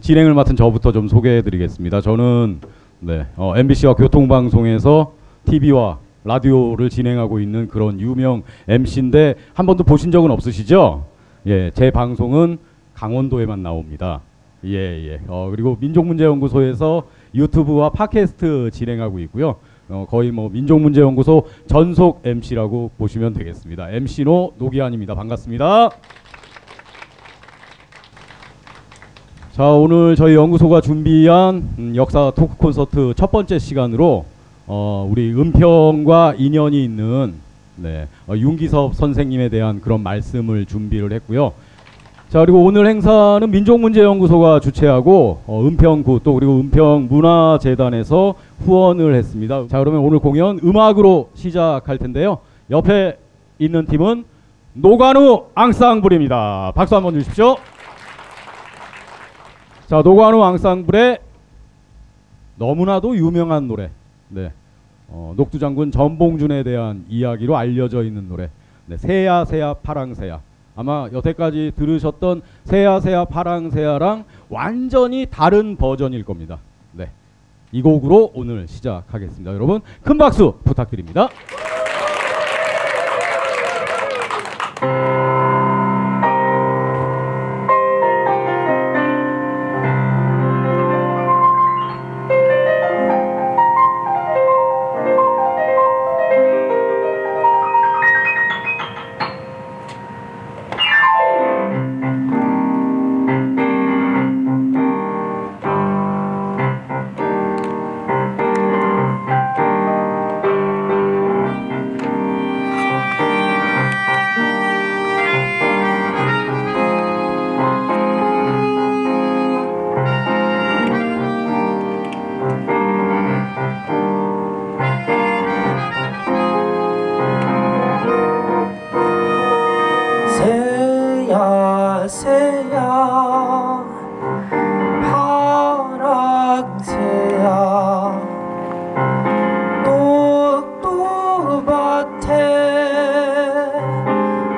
진행을 맡은 저부터 좀 소개해드리겠습니다. 저는 MBC와 교통방송에서 TV와 라디오를 진행하고 있는 그런 유명 MC인데 한 번도 보신 적은 없으시죠? 예, 제 방송은 강원도에만 나옵니다. 예. 그리고 민족문제연구소에서 유튜브와 팟캐스트 진행하고 있고요. 거의 뭐 민족문제연구소 전속 MC라고 보시면 되겠습니다. MC노 노기환입니다. 반갑습니다. 자, 오늘 저희 연구소가 준비한 역사 토크 콘서트 첫 번째 시간으로 우리 은평과 인연이 있는 윤기섭 선생님에 대한 그런 말씀을 준비를 했고요. 자, 그리고 오늘 행사는 민족문제연구소가 주최하고 은평구 또 그리고 은평문화재단에서 후원을 했습니다. 자, 그러면 오늘 공연 음악으로 시작할 텐데요. 옆에 있는 팀은 노관우 앙상블입니다. 박수 한번 주십시오. 자, 노관우 앙상블의 너무나도 유명한 노래, 녹두장군 전봉준에 대한 이야기로 알려져 있는 노래, 새야 새야 파랑새야. 아마 여태까지 들으셨던 새야 새야 파랑새야랑 완전히 다른 버전일 겁니다. 이 곡으로 오늘 시작하겠습니다. 여러분 큰 박수 부탁드립니다. 새야 새야 파랑새야 녹두밭에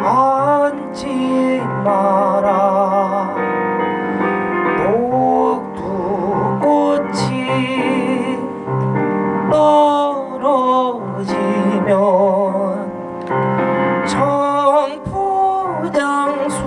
앉지 마라. 녹두꽃이 떨어지면 청포장수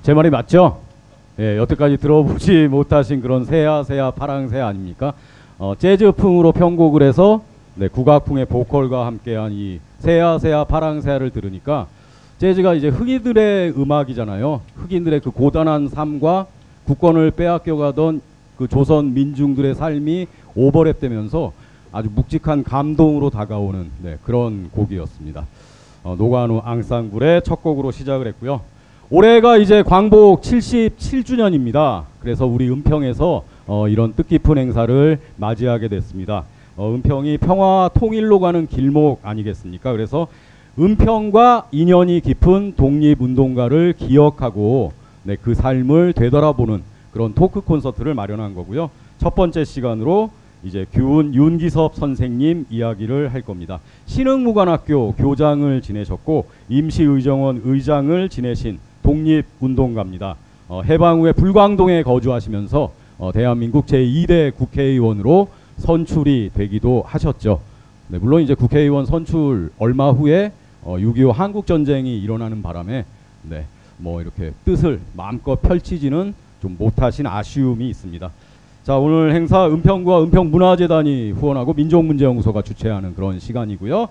제 말이 맞죠? 예, 여태까지 들어보지 못하신 그런 새야 파랑새 아닙니까? 재즈풍으로 편곡을 해서 네, 국악풍의 보컬과 함께한 이 새야 파랑새를 들으니까 재즈가 이제 흑인들의 음악이잖아요. 흑인들의 그 고단한 삶과 국권을 빼앗겨가던 그 조선 민중들의 삶이 오버랩되면서 아주 묵직한 감동으로 다가오는 네, 그런 곡이었습니다. 노관우 앙상블의 첫 곡으로 시작을 했고요. 올해가 이제 광복 77주년입니다. 그래서 우리 은평에서 이런 뜻깊은 행사를 맞이하게 됐습니다. 은평이 평화 통일로 가는 길목 아니겠습니까? 그래서 은평과 인연이 깊은 독립운동가를 기억하고 네, 그 삶을 되돌아보는 그런 토크 콘서트를 마련한 거고요. 첫 번째 시간으로 이제 규훈 윤기섭 선생님 이야기를 할 겁니다. 신흥무관학교 교장을 지내셨고 임시의정원 의장을 지내신 독립운동가입니다. 해방 후에 불광동에 거주하시면서 대한민국 제2대 국회의원으로 선출이 되기도 하셨죠. 네, 물론 이제 국회의원 선출 얼마 후에 6.25 한국전쟁이 일어나는 바람에 네, 뭐 이렇게 뜻을 마음껏 펼치지는 좀 못하신 아쉬움이 있습니다. 자, 오늘 행사 은평구와 은평문화재단이 후원하고 민족문제연구소가 주최하는 그런 시간이고요.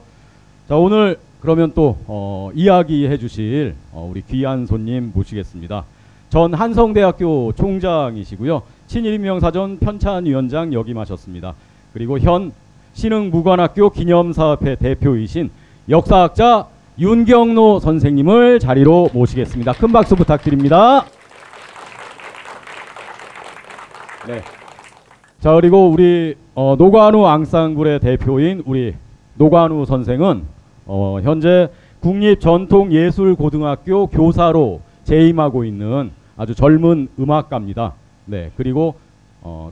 자, 오늘 그러면 또 이야기해 주실 우리 귀한 손님 모시겠습니다. 전 한성대학교 총장이시고요. 친일인명사전 편찬위원장 역임하셨습니다. 그리고 현 신흥무관학교 기념사업회 대표이신 역사학자 윤경로 선생님을 자리로 모시겠습니다. 큰 박수 부탁드립니다. 네. 자, 그리고 우리 노관우 앙상블의 대표인 우리 노관우 선생은 현재 국립전통예술고등학교 교사로 재임하고 있는 아주 젊은 음악가입니다. 네, 그리고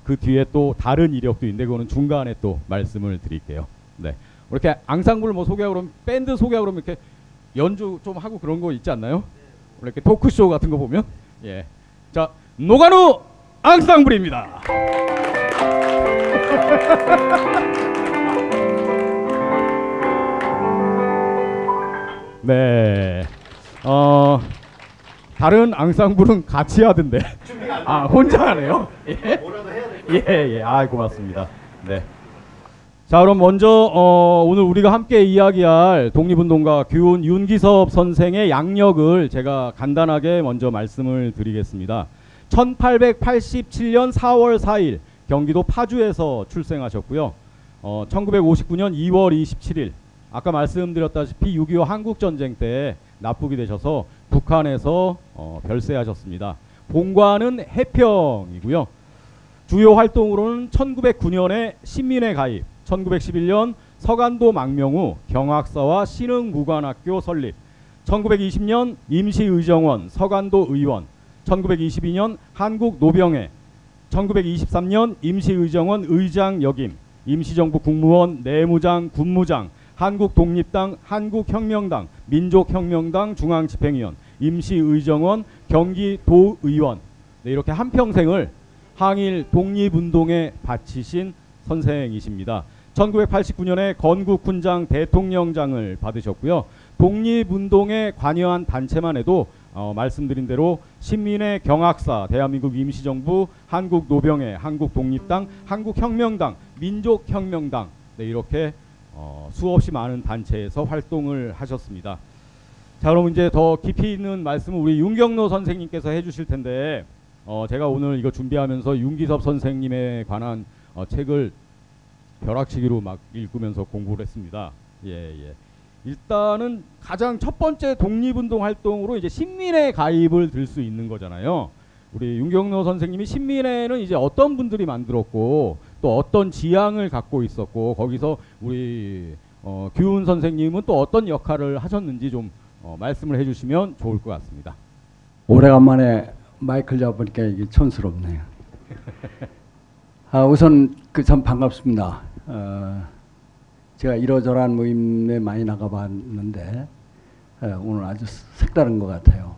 그 뒤에 또 다른 이력도 있는데 그거는 중간에 또 말씀을 드릴게요. 네, 이렇게 앙상블 뭐 소개하고 그러면 밴드 소개하고 그러면 이렇게 연주 좀 하고 그런 거 있지 않나요? 이렇게 토크쇼 같은 거 보면 예, 자 노관우 앙상블입니다. 네, 다른 앙상블은 같이 하던데 아 혼자 하네요. 예, 예, 아 고맙습니다. 네. 자, 그럼 먼저 오늘 우리가 함께 이야기할 독립운동가 규훈 윤기섭 선생의 양력을 제가 간단하게 먼저 말씀을 드리겠습니다. 1887년 4월 4일 경기도 파주에서 출생하셨고요. 1959년 2월 27일 아까 말씀드렸다시피 6.25 한국전쟁 때 납북이 되셔서 북한에서 별세하셨습니다. 본관은 해평이고요. 주요 활동으로는 1909년에 신민회 가입, 1911년 서간도 망명 후 경학사와 신흥무관학교 설립, 1920년 임시의정원 서간도 의원, 1922년 한국노병회, 1923년 임시의정원 의장 역임, 임시정부 국무원, 내무장, 군무장, 한국독립당, 한국혁명당, 민족혁명당 중앙집행위원, 임시의정원, 경기도의원 네, 이렇게 한평생을 항일 독립운동에 바치신 선생이십니다. 1989년에 건국훈장 대통령장을 받으셨고요. 독립운동에 관여한 단체만 해도 말씀드린 대로 신민회 경학사, 대한민국 임시정부, 한국노병회, 한국독립당, 한국혁명당, 민족혁명당 네, 이렇게 수없이 많은 단체에서 활동을 하셨습니다. 자, 그럼 이제 더 깊이 있는 말씀을 우리 윤경로 선생님께서 해주실 텐데 제가 오늘 이거 준비하면서 윤기섭 선생님에 관한 책을 벼락치기로 막 읽으면서 공부를 했습니다. 예. 일단은 가장 첫 번째 독립운동 활동으로 이제 신민회 가입을 들 수 있는 거잖아요. 우리 윤경로 선생님이 신민회는 이제 어떤 분들이 만들었고 또 어떤 지향을 갖고 있었고 거기서 우리 규훈 선생님은 또 어떤 역할을 하셨는지 좀 말씀을 해주시면 좋을 것 같습니다. 오래간만에 마이크를 잡으니까 이게 촌스럽네요. 우선 참 반갑습니다. 제가 이러저러한 모임에 많이 나가봤는데 오늘 아주 색다른 것 같아요.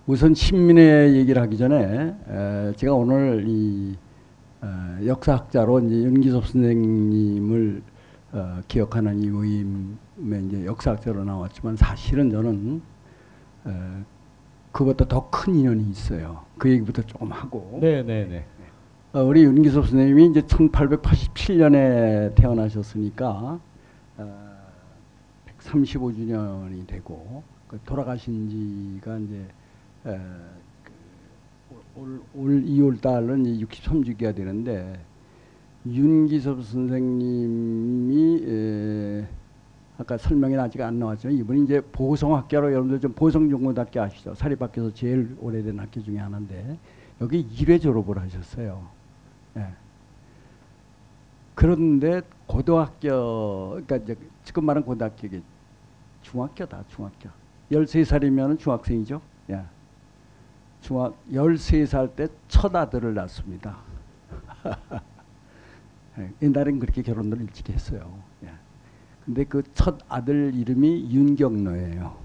우선 신민회 얘기를 하기 전에 제가 오늘 이 역사학자로 이제 윤기섭 선생님을 기억하는 이 모임에 이제 역사학자로 나왔지만 사실은 저는 그것보다 더 큰 인연이 있어요. 그 얘기부터 조금 하고. 네네네. 우리 윤기섭 선생님이 이제 1887년에 태어나셨으니까 135주년이 되고 돌아가신 지가 이제 올 2월 달은 63주기가 되는데 윤기섭 선생님이 아까 설명이 아직 안 나왔지만 이분이 이제 보성학교로 여러분들 좀 보성중고등학교 아시죠? 사립학교에서 제일 오래된 학교 중에 하나인데 여기 1회 졸업을 하셨어요. 예. 그런데 고등학교, 그러니까 이제 지금 말하는 고등학교가 중학교다, 중학교. 13살이면 중학생이죠. 예. 13살 때 첫 아들을 낳습니다. 예. 옛날엔 그렇게 결혼을 일찍 했어요. 예. 근데 그 첫 아들 이름이 윤경로예요.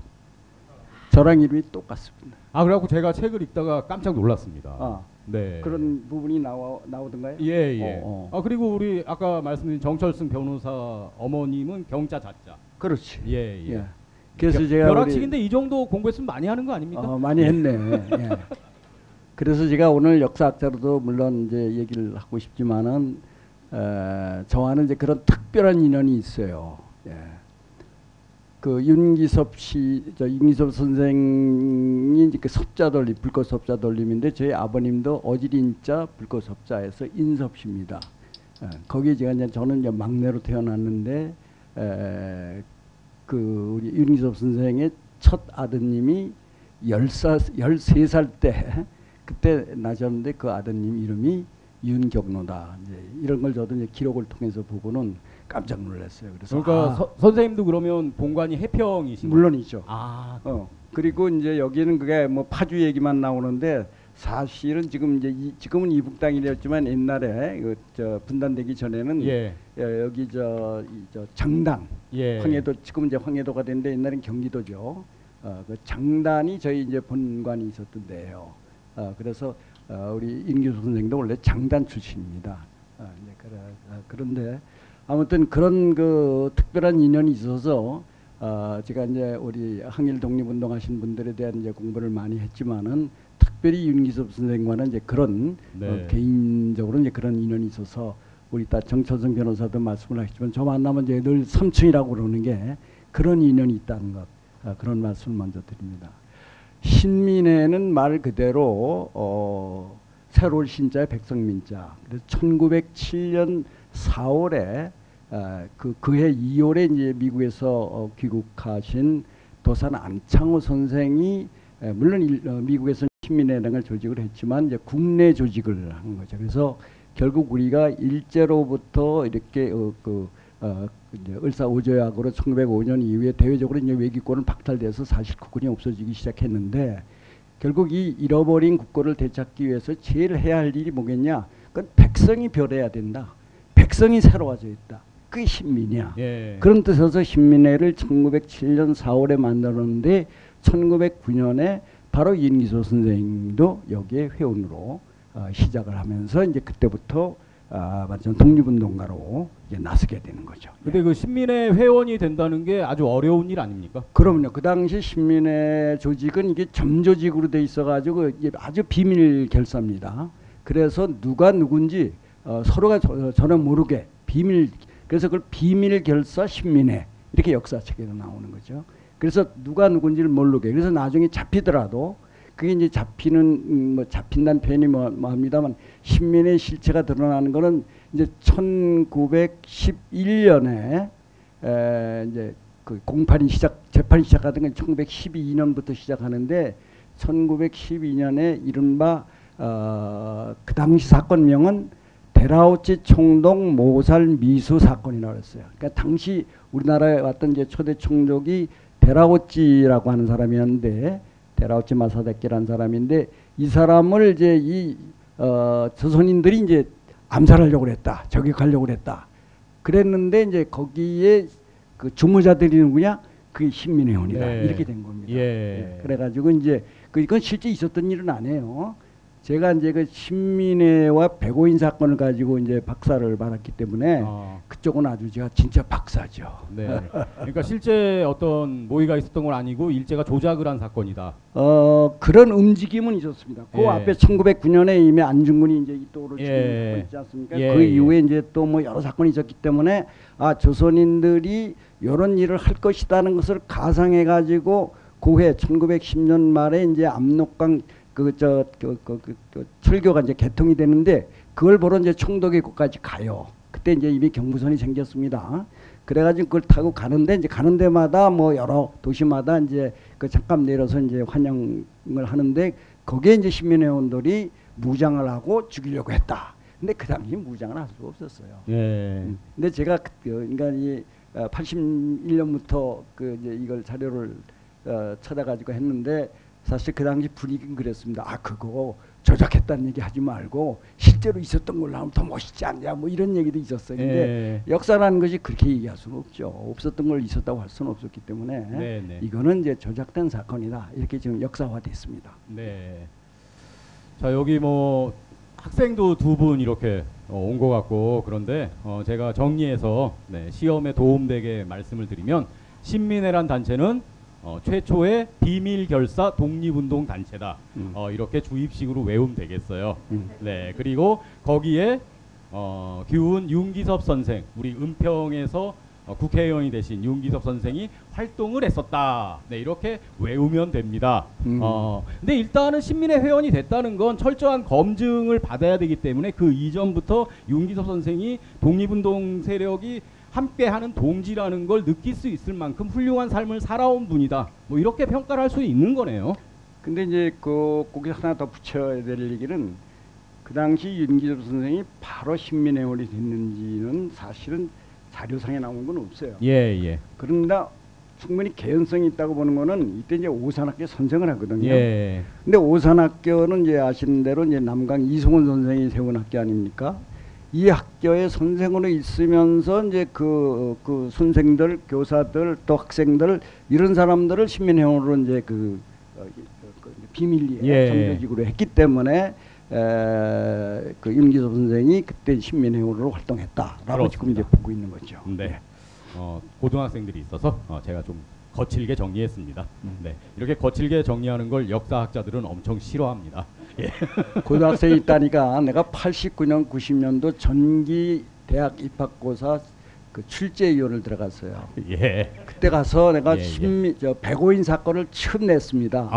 저랑 이름이 똑같습니다. 아, 그래갖고 제가 책을 읽다가 깜짝 놀랐습니다. 네. 그런 부분이 나오던가요? 예. 아, 그리고 우리 아까 말씀드린 정철승 변호사 어머님은 경자 자자. 그렇지. 예. 그래서 제가 벼락치기인데 이 정도 공부했으면 많이 하는 거 아닙니까? 많이 했네. 예. 그래서 제가 오늘 역사학자로도 물론 이제 얘기를 하고 싶지만은 저와는 이제 그런 특별한 인연이 있어요. 예. 그 윤기섭 선생이 이제 그 섭자돌림, 불꽃 섭자돌림인데 저희 아버님도 어지린자 불꽃 섭자에서 인섭씨입니다. 거기에 제가 이제 저는 이제 막내로 태어났는데 그 우리 윤기섭 선생의 첫 아드님이 13살 때 그때 나셨는데 그 아드님 이름이 윤경로다. 이제 이런 걸 저도 이제 기록을 통해서 보고는 깜짝 놀랐어요. 그래서 그러니까 선생님도 그러면 본관이 해평이신가요? 물론이죠. 그리고 이제 여기는 그게 뭐 파주 얘기만 나오는데 사실은 지금 이제 지금은 이북당이 되었지만 옛날에 그 저 분단되기 전에는 여기 저 장단 황해도 지금 이제 황해도가 됐는데 옛날엔 경기도죠. 그 장단이 저희 이제 본관이 있었던 데예요. 그래서 우리 임규수 선생도 원래 장단 출신입니다. 그런데 아무튼 그런 그 특별한 인연이 있어서 제가 이제 우리 항일 독립운동하신 분들에 대한 이제 공부를 많이 했지만은 특별히 윤기섭 선생과는 이제 그런 개인적으로 이제 그런 인연이 있어서 우리 딸 정철성 변호사도 말씀을 하시지만 저 만나면 이제 늘 삼촌이라고 그러는 게 그런 인연이 있다는 것 그런 말씀을 먼저 드립니다. 신민회는 말 그대로 새로운 신자의 백성민자. 그래서 1907년 4월에 그해 2월에 이제 미국에서 귀국하신 도산 안창호 선생이 물론 미국에서 신민회당을 조직을 했지만 이제 국내 조직을 한 거죠. 그래서 결국 우리가 일제로부터 이렇게 이제 을사오조약으로 1905년 이후에 대외적으로 이제 외기권은 박탈돼서 사실 국권이 없어지기 시작했는데 결국 이 잃어버린 국권을 되찾기 위해서 제일 해야 할 일이 뭐겠냐? 그건 백성이 변해야 된다. 백성이 새로워져 있다. 그게 신민이야. 그런 뜻에서 신민회를 1907년 4월에 만들었는데 1909년에 바로 윤기섭 선생님도 여기에 회원으로 시작을 하면서 이제 그때부터 완전 독립운동가로 이제 나서게 되는 거죠. 근데 그 신민회 회원이 된다는 게 아주 어려운 일 아닙니까? 그럼요. 그 당시 신민회 조직은 이게 점조직으로 돼 있어가지고 아주 비밀 결사입니다. 그래서 누가 누군지 서로가 전혀 모르게 비밀. 그래서 그걸 비밀 결사 신민회 이렇게 역사책에도 나오는 거죠. 그래서 누가 누군지를 모르게. 그래서 나중에 잡히더라도 그게 이제 잡힌다는 표현이 뭐 합니다만 신민의 실체가 드러나는 거는 이제 1911년에 이제 그 공판이 재판이 시작하던 건 1912년부터 시작하는데 1912년에 이른바 그 당시 사건명은 데라우치 총독 모살 미수 사건이라고 했어요. 그러니까 당시 우리나라에 왔던 이제 초대 총독이 데라우치라고 하는 사람이었는데 데라우치 마사데키라는 사람인데 이 사람을 이제 조선인들이 이제 암살하려고 그랬다. 저격하려고 그랬다. 그랬는데 이제 거기에 그 주모자들이 누구냐? 그게 신민회원이다. 이렇게 된 겁니다. 그래가지고 이제 그건 실제 있었던 일은 아니에요. 제가 이제 그 신민회와 백오인 사건을 가지고 이제 박사를 받았기 때문에 그쪽은 아주 제가 진짜 박사죠. 네. 그러니까 실제 어떤 모의가 있었던 건 아니고 일제가 조작을 한 사건이다. 그런 움직임은 있었습니다. 그 예. 앞에 1909년에 이미 안중근이 이제 이도를 예. 있지 않습니까? 예. 그 이후에 이제 또 뭐 여러 사건이 있었기 때문에 조선인들이 이런 일을 할 것이라는 것을 가상해 가지고 고해 1910년 말에 이제 압록강 그 철교가 이제 개통이 되는데 그걸 보러 이제 청도계곡까지 가요. 그때 이제 이미 경부선이 생겼습니다. 그래가지고 그걸 타고 가는데 이제 가는 데마다 뭐 여러 도시마다 이제 그 잠깐 내려서 이제 환영을 하는데 거기에 이제 신민회원들이 무장을 하고 죽이려고 했다. 근데 그 당시 무장을 할 수가 없었어요. 예. 근데 제가 그러니까 이 81년부터 그 이제 이걸 자료를 찾아가지고 했는데. 사실 그 당시 분위기는 그랬습니다. 그거 조작했다는 얘기 하지 말고 실제로 있었던 걸로 하면 더 멋있지 않냐 뭐 이런 얘기도 있었어요. 근데 역사라는 것이 그렇게 얘기할 수는 없죠. 없었던 걸 있었다고 할 수는 없었기 때문에 이거는 이제 조작된 사건이다. 이렇게 지금 역사화됐습니다. 네. 자 여기 뭐 학생도 두 분 이렇게 온 것 같고 그런데 제가 정리해서 시험에 도움되게 말씀을 드리면 신민회란 단체는 최초의 비밀 결사 독립운동 단체다. 이렇게 주입식으로 외우면 되겠어요. 네. 그리고 거기에 규훈 윤기섭 선생, 우리 은평에서 국회의원이 되신 윤기섭 선생이 활동을 했었다. 네, 이렇게 외우면 됩니다. 근데 일단은 신민회 회원이 됐다는 건 철저한 검증을 받아야 되기 때문에 그 이전부터 윤기섭 선생이 독립운동 세력이 함께하는 동지라는 걸 느낄 수 있을 만큼 훌륭한 삶을 살아온 분이다. 뭐 이렇게 평가를 할 수 있는 거네요. 근데 이제 거기 하나 더 붙여야 될 얘기는 그 당시 윤기섭 선생이 바로 신민회원이 됐는지는 사실은 자료상에 나온 건 없어요. 예. 그런다 충분히 개연성이 있다고 보는 거는 이때 이제 오산학교 선생을 하거든요. 예. 근데 오산학교는 이제 아시는 대로 이제 남강 이송원 선생이 세운 학교 아닙니까? 이 학교에 선생으로 있으면서 이제 그 선생들, 교사들, 또 학생들 이런 사람들을 신민회원으로 이제 비밀리에 정규직으로 했기 때문에 그 윤기섭 선생이 그때 신민회원으로 활동했다라고 그렇습니다. 지금 이제 보고 있는 거죠. 네. 고등학생들이 있어서 제가 좀 거칠게 정리했습니다. 네. 이렇게 거칠게 정리하는 걸 역사학자들은 엄청 싫어합니다. 예. 고등학생이 있다니까 내가 89년 90년도 전기 대학 입학고사 그 출제위원을 들어갔어요. 예. 그때 가서 내가 백오인 사건을 처음 냈습니다.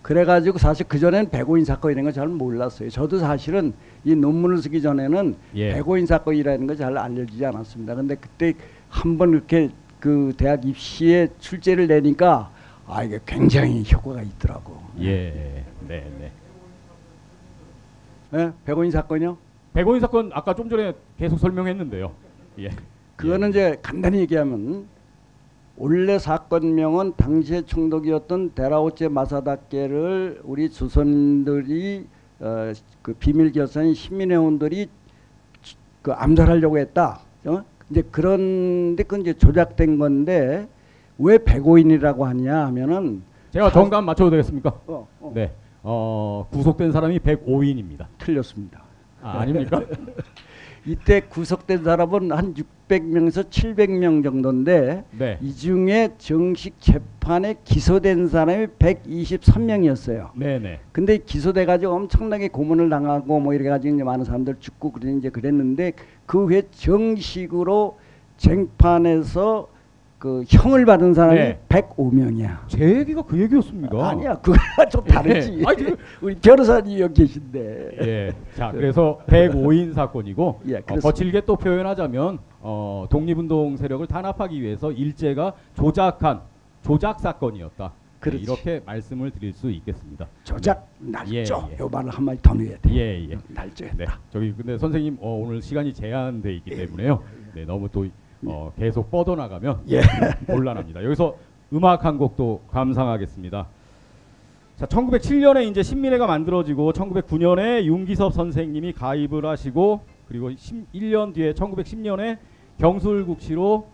그래가지고 사실 그전에는 백오인 사건이라는 걸 잘 몰랐어요. 저도 사실은 이 논문을 쓰기 전에는 백오인 사건이라는 걸 잘 알려지지 않았습니다. 근데 그때 한번 이렇게 그 대학 입시에 출제를 내니까 이게 굉장히 효과가 있더라고. 네. 백오인 사건이요? 백오인 사건 아까 좀 전에 계속 설명했는데요. 예. 그거는 이제 간단히 얘기하면 원래 사건명은 당시의 총독이었던 데라오체 마사다케를 우리 조선인들이 그 비밀 결사인 신민회원들이 그 암살하려고 했다. 이제 그런데 그건 이제 조작된 건데 왜 백오인이라고 하냐 하면은 제가 정감 맞춰도 되겠습니까? 네. 구속된 사람이 105인입니다. 틀렸습니다. 아닙니까? 이때 구속된 사람은 한 600명에서 700명 정도인데 이 중에 정식 재판에 기소된 사람이 123명이었어요. 네네. 근데 기소돼가지고 엄청나게 고문을 당하고 뭐 이래가지고 이제 많은 사람들 죽고 그랬는데 그 후에 정식으로 쟁판에서 그 형을 받은 사람이 105명이야. 제 얘기가 그 얘기였습니까? 아니야, 그거랑 좀 다르지. 우리 변호사님 여기 계신데. 예. 자, 그래서 105인 사건이고 거칠게 또 표현하자면 독립운동 세력을 탄압하기 위해서 일제가 조작 사건이었다. 네, 이렇게 말씀을 드릴 수 있겠습니다. 조작 날조. 요 말을 한 마디 더 넣어야 돼. 날조했다. 네. 저기 근데 선생님 오늘 시간이 제한돼 있기 때문에요. 네, 너무 또 계속 뻗어나가면 곤란합니다. 여기서 음악 한 곡도 감상하겠습니다. 자, 1907년에 이제 신민회가 만들어지고 1909년에 윤기섭 선생님이 가입을 하시고 그리고 1년 뒤에 1910년에 경술국시로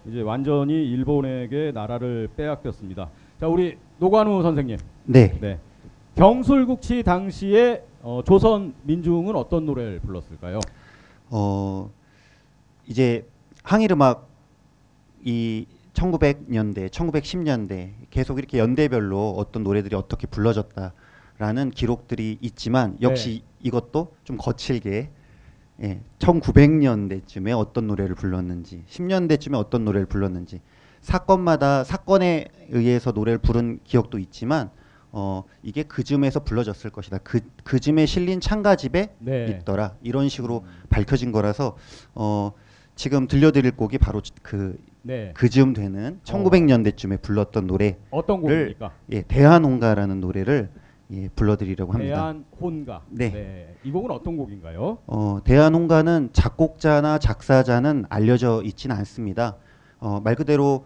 이제 완전히 일본에게 나라를 빼앗겼습니다. 자, 우리 노관우 선생님. 네. 경술국시 당시에 조선 민중은 어떤 노래를 불렀을까요? 이제 항일음악 이 1900년대, 1910년대 계속 이렇게 연대별로 어떤 노래들이 어떻게 불러졌다라는 기록들이 있지만 역시 이것도 좀 거칠게 1900년대쯤에 어떤 노래를 불렀는지 10년대쯤에 어떤 노래를 불렀는지 사건마다 사건에 의해서 노래를 부른 기억도 있지만 이게 그쯤에서 불러졌을 것이다. 그쯤에 실린 창가집에 있더라. 이런 식으로 밝혀진 거라서 지금 들려드릴 곡이 바로 그쯤 되는 1900년대쯤에 불렀던 노래. 어떤 곡입니까? 대한홍가라는 노래를 불러드리려고 합니다. 대한홍가. 이 곡은 어떤 곡인가요? 대한홍가는 작곡자나 작사자는 알려져 있지는 않습니다. 말 그대로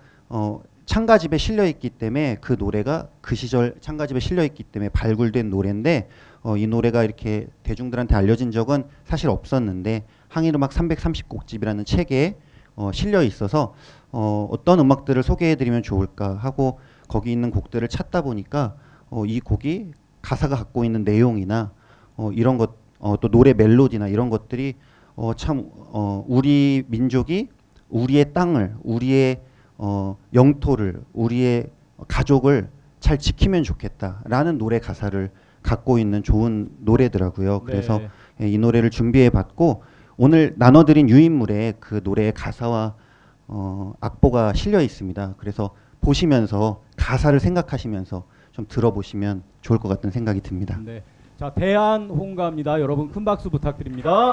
창가집에 실려 있기 때문에 그 노래가 그 시절 창가집에 실려 있기 때문에 발굴된 노래인데 이 노래가 이렇게 대중들한테 알려진 적은 사실 없었는데 항일음악 330곡집이라는 책에 실려 있어서 어떤 음악들을 소개해드리면 좋을까 하고 거기 있는 곡들을 찾다 보니까 이 곡이 가사가 갖고 있는 내용이나 이런 것, 또 노래 멜로디나 이런 것들이 참 우리 민족이 우리의 땅을, 우리의 영토를, 우리의 가족을 잘 지키면 좋겠다라는 노래 가사를 갖고 있는 좋은 노래더라고요. 그래서 이 노래를 준비해봤고 오늘 나눠드린 유인물에 그 노래의 가사와 악보가 실려 있습니다. 그래서 보시면서 가사를 생각하시면서 좀 들어보시면 좋을 것 같은 생각이 듭니다. 자, 대한홍가입니다. 여러분 큰 박수 부탁드립니다.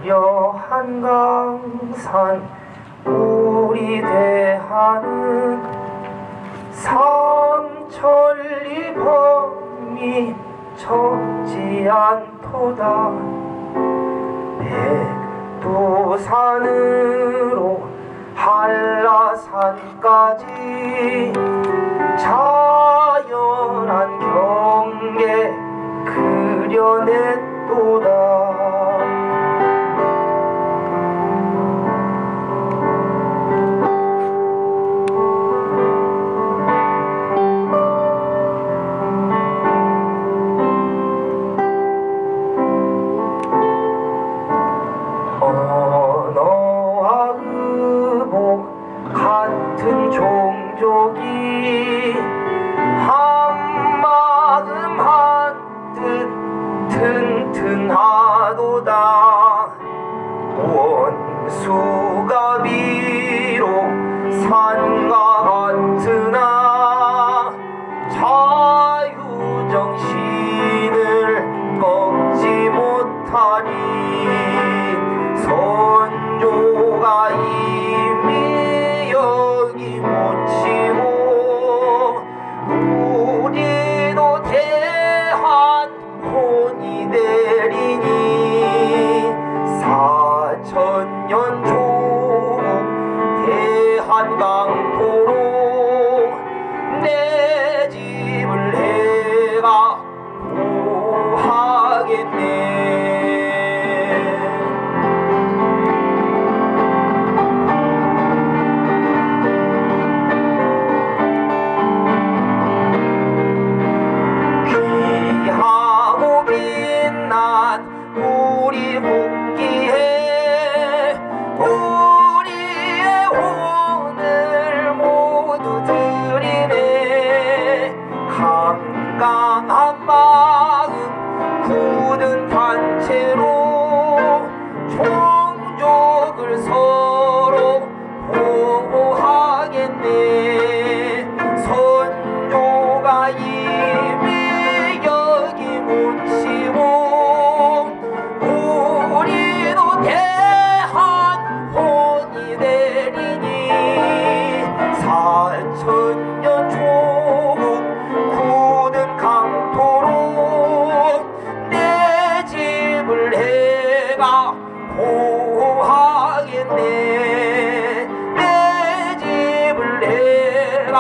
화려한 강산 우리 대하는 삼천리 범위 적지 않도다. 백두산으로 한라산까지 자연한 경계 그려냈도다. 언어와 의복 같은 종족이 한마음 한뜻 튼튼하도다. 원수가 비록 산과 같으나 자유정신을 꺾지 못하리. 선조가 이미 여기 묻히고 우리도 대한혼이 되리니 4000년 조국 대한강토로 내 집을 해가 보호하겠네. 귀하고 빛난 우리 국기에 우리의 혼을 모두 드리네. 강강한 마음 굳은 단체로 종족을 서로 보호하겠네. 선조가 이미 여기 묻히고 우리도 대한혼이 되리니 4000년 조국 굳은 강토로 내 집을 해가 보호하겠네. 내 집을 해가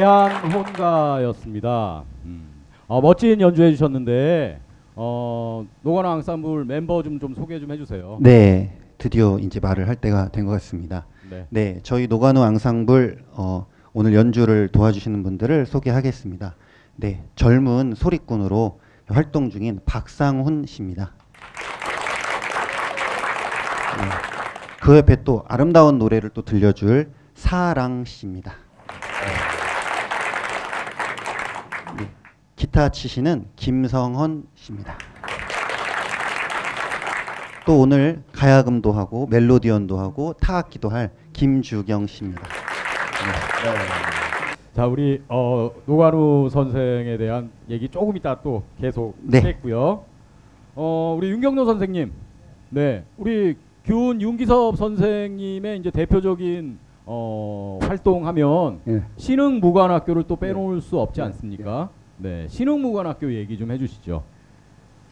대한혼가였습니다. 멋진 연주해 주셨는데 노가노 앙상블 멤버 좀 소개 좀 해주세요. 네, 드디어 이제 말을 할 때가 된 것 같습니다. 네. 네, 저희 노가노 앙상블 오늘 연주를 도와주시는 분들을 소개하겠습니다. 네, 젊은 소리꾼으로 활동 중인 박상훈 씨입니다. 네, 그 옆에 또 아름다운 노래를 또 들려줄 사랑 씨입니다. 네, 기타 치시는 김성헌 씨입니다. 또 오늘 가야금도 하고 멜로디언도 하고 타악기도 할 김주경 씨입니다. 네. 자, 우리 노가노 선생에 대한 얘기 조금 이따 또 계속 네. 하겠고요. 우리 윤경로 선생님, 네, 우리 균 윤기섭 선생님의 이제 대표적인 활동하면 예. 신흥무관학교를 또 빼놓을 수 없지 않습니까? 네, 신흥무관학교 얘기 좀 해주시죠.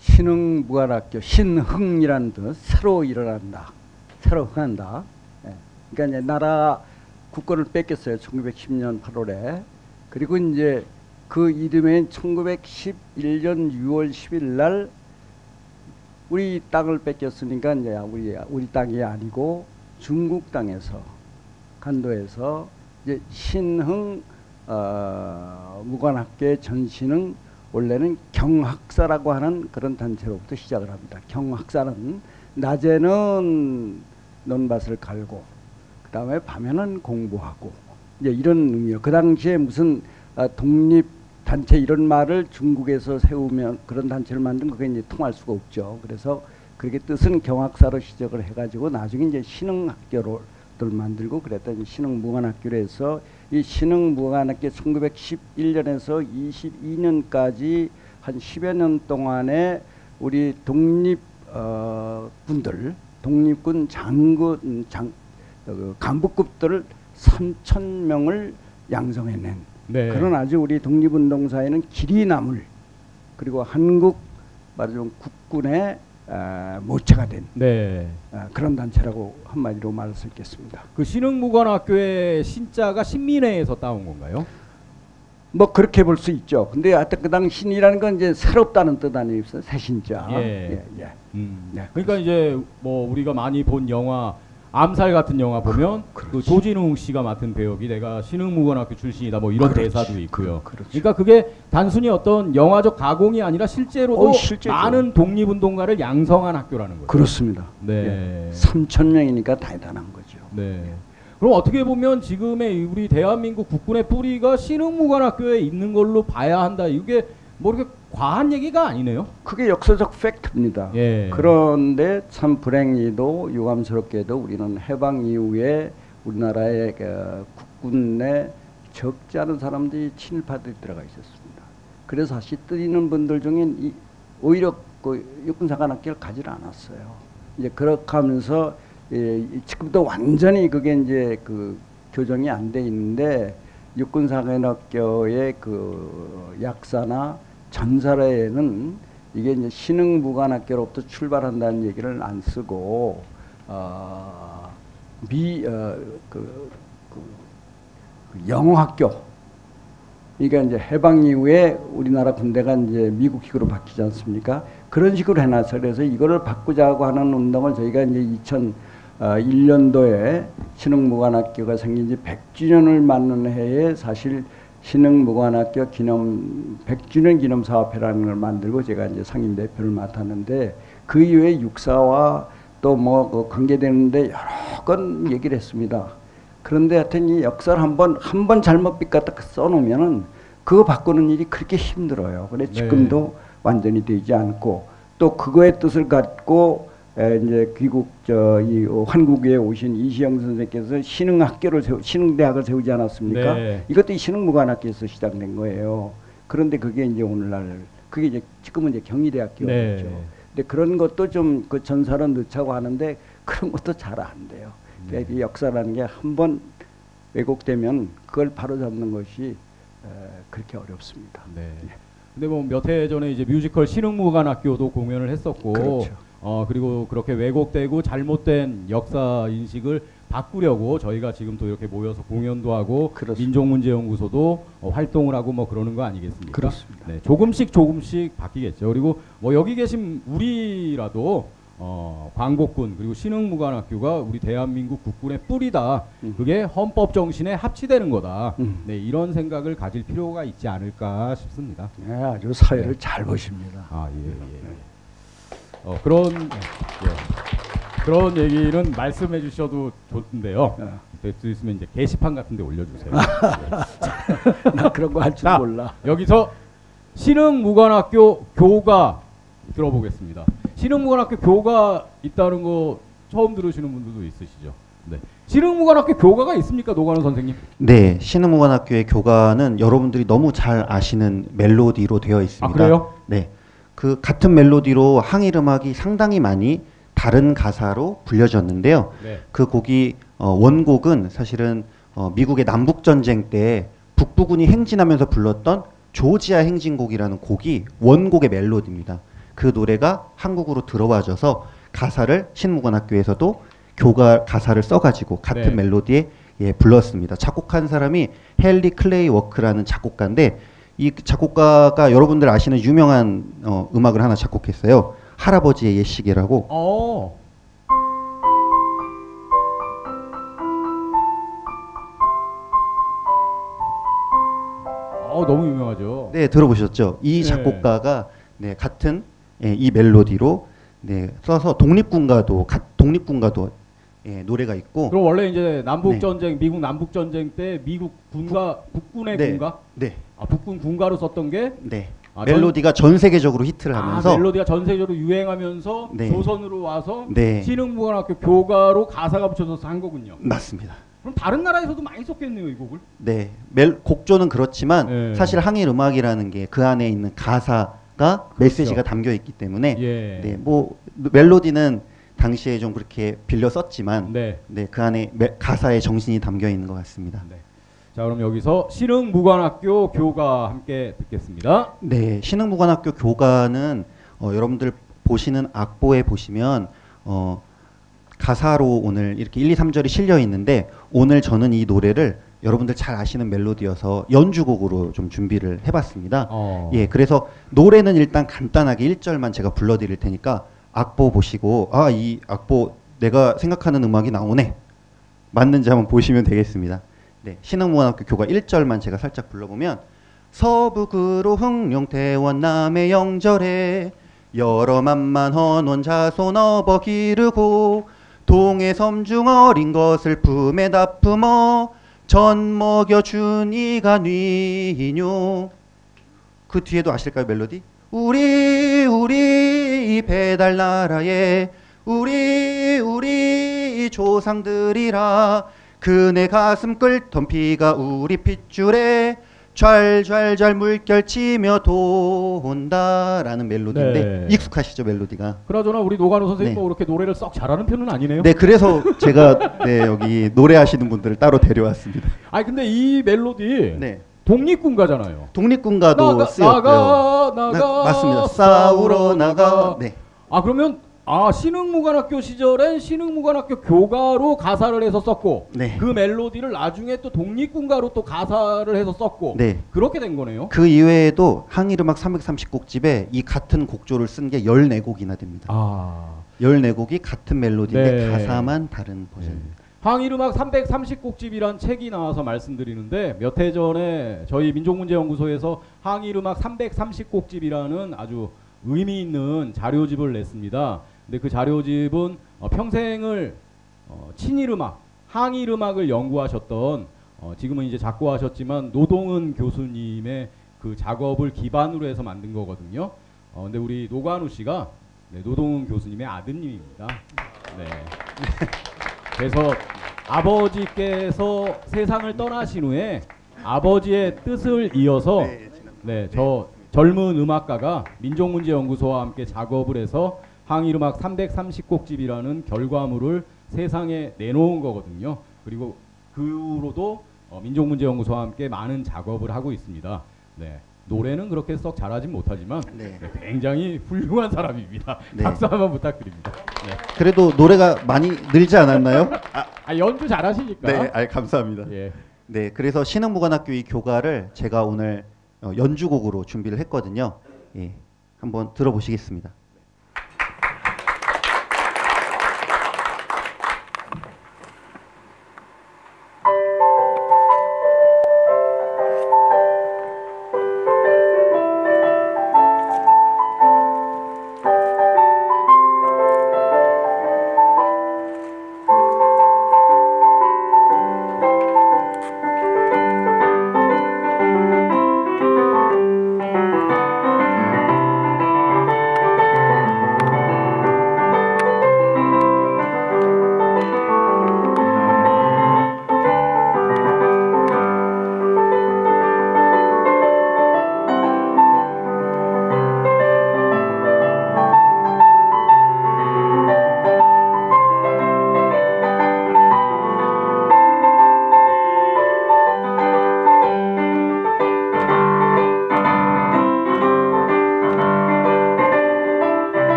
신흥무관학교, 신흥이라는 뜻, 새로 일어난다, 새로 흥한다. 예. 그러니까 이제 나라 국권을 뺏겼어요. 1910년 8월에. 그리고 이제 그 이듬해인 1911년 6월 10일 날 우리 땅을 뺏겼으니까 이제 우리 땅이 아니고 중국 땅에서 간도에서 이제 신흥 무관학교의 전신흥, 원래는 경학사라고 하는 그런 단체로부터 시작을 합니다. 경학사는 낮에는 논밭을 갈고 그 다음에 밤에는 공부하고 이제 이런 의미요. 그 당시에 무슨 독립 단체 이런 말을 중국에서 세우면 그런 단체를 만들면 그게 이제 통할 수가 없죠. 그래서 그렇게 뜻은 경학사로 시작을 해가지고 나중에 이제 신흥학교를 만들고 그랬더니 신흥무관학교로 해서 이 신흥무관학교 1911년에서 22년까지 한 10여 년 동안에 우리 독립군들, 독립군 장군, 간부급들을 3,000명을 양성해낸 네. 그런 아주 우리 독립운동사에는 길이 남을 그리고 한국 말하자면 국군의 모체가 된 네. 그런 단체라고 한마디로 말할 수 있겠습니다. 그 신흥무관학교의 신자가 신민회에서 따온 건가요? 뭐 그렇게 볼 수 있죠. 근데 하여튼 그 당시 신이라는 건 이제 새롭다는 뜻 아니겠어요? 새 신자. 예. 예. 네. 그러니까 이제 뭐 우리가 많이 본 영화 암살 같은 영화 보면 그 조진웅 씨가 맡은 배역이 내가 신흥무관학교 출신이다 뭐 이런 대사도 있고요. 그러니까 그게 단순히 어떤 영화적 가공이 아니라 실제로도 많은 독립운동가를 양성한 학교라는 거죠. 그렇습니다. 네. 예. 3,000명이니까 대단한 거죠. 네. 그럼 어떻게 보면 지금의 우리 대한민국 국군의 뿌리가 신흥무관학교에 있는 걸로 봐야 한다. 이게 뭐 이렇게 과한 얘기가 아니네요. 그게 역사적 팩트입니다. 예. 그런데 참 불행히도 유감스럽게도 우리는 해방 이후에 우리나라의 국군에 적지 않은 사람들이 친일파들이 들어가 있었습니다. 그래서 사실 뜻 있는 분들 중에 오히려 그 육군사관학교를 가지를 않았어요. 이제 그렇게 하면서 지금도 완전히 그게 이제 그 교정이 안 돼 있는데 육군사관학교의 그 약사나 전사례에는 이게 이제 신흥무관학교로부터 출발한다는 얘기를 안 쓰고 영어학교. 그러니까 이제 해방 이후에 우리나라 군대가 이제 미국식으로 바뀌지 않습니까? 그런 식으로 해놨어요. 그래서 이거를 바꾸자고 하는 운동을 저희가 이제 2001년도에 신흥무관학교가 생긴 지 100주년을 맞는 해에 사실 신흥무관학교 기념 100주년 기념사업회라는 걸 만들고 제가 이제 상임대표를 맡았는데 그 이후에 육사와 또 뭐 관계되는데 여러 건 얘기를 했습니다. 그런데 하여튼 이 역사를 한 번 잘못 빗갖다 써놓으면은 그거 바꾸는 일이 그렇게 힘들어요. 그래 지금도 완전히 되지 않고 또 그거의 뜻을 갖고 이제 귀국 이 한국에 오신 이시영 선생께서 신흥대학을 세우지 않았습니까? 네. 이것도 신흥무관학교에서 시작된 거예요. 그런데 그게 이제 오늘날 그게 이제 지금은 이제 경희대학교죠. 네. 근데 그런 것도 좀 그 전사로 넣자고 하는데 그런 것도 잘 안 돼요. 그러니까 이 역사라는 게 한번 왜곡되면 그걸 바로잡는 것이 그렇게 어렵습니다. 네. 근데 뭐 몇 해 전에 이제 뮤지컬 신흥무관학교도 공연을 했었고, 그렇죠. 그리고 그렇게 왜곡되고 잘못된 역사 인식을 바꾸려고 저희가 지금 또 이렇게 모여서 공연도 하고 그렇습니다. 민족문제연구소도 활동을 하고 뭐 그러는 거 아니겠습니까? 그렇습니다. 네, 조금씩 바뀌겠죠. 그리고 뭐 여기 계신 우리라도 광복군 그리고 신흥무관학교가 우리 대한민국 국군의 뿌리다. 그게 헌법 정신에 합치되는 거다. 네, 이런 생각을 가질 필요가 있지 않을까 싶습니다. 네, 아주 사회를 잘 보십니다. 아, 예. 그런 얘기는 말씀해 주셔도 좋은데요. 될 수 있으면 이제 게시판 같은 데 올려주세요. 나 그런 거 할 줄 자, 몰라. 여기서 신흥무관학교 교가 들어보겠습니다. 신흥무관학교 교가 있다는 거 처음 들으시는 분들도 있으시죠? 네. 신흥무관학교 교가가 있습니까, 노관우 선생님? 네, 신흥무관학교의 교가는 여러분들이 너무 잘 아시는 멜로디로 되어 있습니다. 아, 그래요? 네, 그 같은 멜로디로 항일 음악이 상당히 많이 다른 가사로 불려졌는데요. 네. 그 곡이 원곡은 사실은 미국의 남북 전쟁 때 북부군이 행진하면서 불렀던 조지아 행진곡이라는 곡이 원곡의 멜로디입니다. 그 노래가 한국으로 들어와져서 가사를 신무관학교에서도 교가 가사를 써가지고 같은 네. 멜로디에 불렀습니다. 작곡한 사람이 헨리 클레이 워크라는 작곡가인데 이 작곡가가 여러분들 아시는 유명한 음악을 하나 작곡했어요. 할아버지의 옛 시계라고. 너무 유명하죠. 네, 들어보셨죠? 이 네. 작곡가가 네, 같은 이 멜로디로 네, 써서 독립군가도 노래가 있고. 그럼 원래 이제 남북 네. 전쟁, 미국 남북 전쟁 때 미국 군가 북군의 네. 군가? 네, 아, 북군 군가로 썼던 게 네. 아, 멜로디가 전 세계적으로 히트를 하면서 멜로디가 전 세계적으로 유행하면서 네. 조선으로 와서 네. 신흥무관학교 교가로 가사가 붙여져서 한 거군요. 맞습니다. 그럼 다른 나라에서도 많이 썼겠네요, 이 곡을. 네, 곡조는 그렇지만 네. 사실 항일 음악이라는 게 그 안에 있는 가사가 메시지가 담겨 있기 때문에 예. 네, 뭐 멜로디는 당시에 좀 그렇게 빌려 썼지만 네. 네, 그 안에 가사의 정신이 담겨 있는 것 같습니다. 네. 자, 그럼 여기서 신흥무관학교 교가 함께 듣겠습니다. 네, 신흥무관학교 교가는 여러분들 보시는 악보에 보시면 가사로 오늘 이렇게 1, 2, 3절이 실려 있는데 오늘 저는 이 노래를 여러분들 잘 아시는 멜로디여서 연주곡으로 좀 준비를 해봤습니다. 예, 그래서 노래는 일단 간단하게 1절만 제가 불러드릴 테니까 악보 보시고 아, 이 악보 내가 생각하는 음악이 나오네 맞는지 한번 보시면 되겠습니다. 네, 신흥무관학교 교가 1절만 제가 살짝 불러보면 서북으로 흥룡대원 남해 영절에 여러 만만 헌원 자손 업어 기르고 동해 섬중 어린 것을 품에 다 품어 전 먹여준 이가 뉘뇨. 그 뒤에도 아실까요 멜로디? 우리 배달 나라에 우리 조상들이라 그네 가슴 끓던 피가 우리 핏줄에 좔좔좔 물결치며 돈다라는 멜로디인데 네. 익숙하시죠 멜로디가? 그나저나 우리 노관우 선생님 네. 뭐 그렇게 노래를 썩 잘하는 편은 아니네요. 네, 그래서 제가 네, 여기 노래하시는 분들을 따로 데려왔습니다. 아니 근데 이 멜로디 네, 독립군가잖아요. 독립군가도 쓰였고요. 나가 맞습니다. 싸우러 나가. 네, 아, 그러면 신흥무관학교 시절엔 신흥무관학교 교가로 가사를 해서 썼고 네. 그 멜로디를 나중에 또 독립군가로 또 가사를 해서 썼고 네. 그렇게 된 거네요. 그 이외에도 항일음악 330곡집에 이 같은 곡조를 쓴 게 14곡이나 됩니다. 14곡이 같은 멜로디인데 네. 가사만 다른 버전입니다. 항일음악 330곡집이란 책이 나와서 말씀드리는데 몇 해 전에 저희 민족문제연구소에서 항일음악 330곡집이라는 아주 의미 있는 자료집을 냈습니다. 근데 그 자료집은 평생을 친일음악, 항일음악을 연구하셨던 지금은 이제 작고하셨지만 노동은 교수님의 그 작업을 기반으로 해서 만든 거거든요. 근데 우리 노관우 씨가 노동은 교수님의 아드님입니다. 네. 그래서 아버지께서 세상을 떠나신 후에 아버지의 뜻을 이어서 저 젊은 음악가가 민족문제연구소와 함께 작업을 해서 항일음악 330곡집이라는 결과물을 세상에 내놓은 거거든요. 그리고 그 후로도 민족문제연구소와 함께 많은 작업을 하고 있습니다. 네. 노래는 그렇게 썩 잘하진 못하지만 굉장히 훌륭한 사람입니다. 네. 박수 한번 부탁드립니다. 네. 그래도 노래가 많이 늘지 않았나요? 아, 연주 잘하시니까. 네, 감사합니다. 예. 네, 그래서 신흥무관학교 이 교가를 제가 오늘 연주곡으로 준비를 했거든요. 예, 한번 들어보시겠습니다.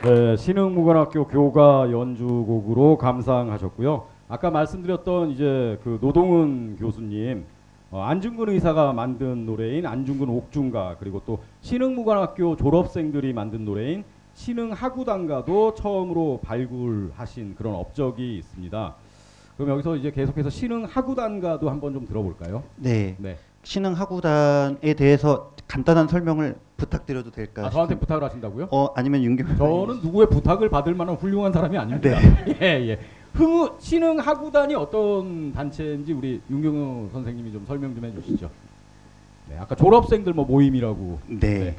네, 신흥무관학교 교가 연주곡으로 감상하셨고요. 아까 말씀드렸던 이제 그 노동은 교수님, 안중근 의사가 만든 노래인 안중근 옥중가, 그리고 또 신흥무관학교 졸업생들이 만든 노래인 신흥하구단가도 처음으로 발굴하신 그런 업적이 있습니다. 그럼 여기서 이제 계속해서 신흥하구단가도 한번 좀 들어볼까요? 네. 네. 신흥하구단에 대해서 간단한 설명을 부탁드려도 될까요? 아, 저한테 부탁을 하신다고요? 아니면 윤경. 저는 누구의 부탁을 받을 만한 훌륭한 사람이 아닙니다. 네. 예, 예. 신흥하구단이 어떤 단체인지 우리 윤경우 선생님이 좀 설명 좀 해주시죠. 네, 아까 졸업생들 뭐 모임이라고. 네.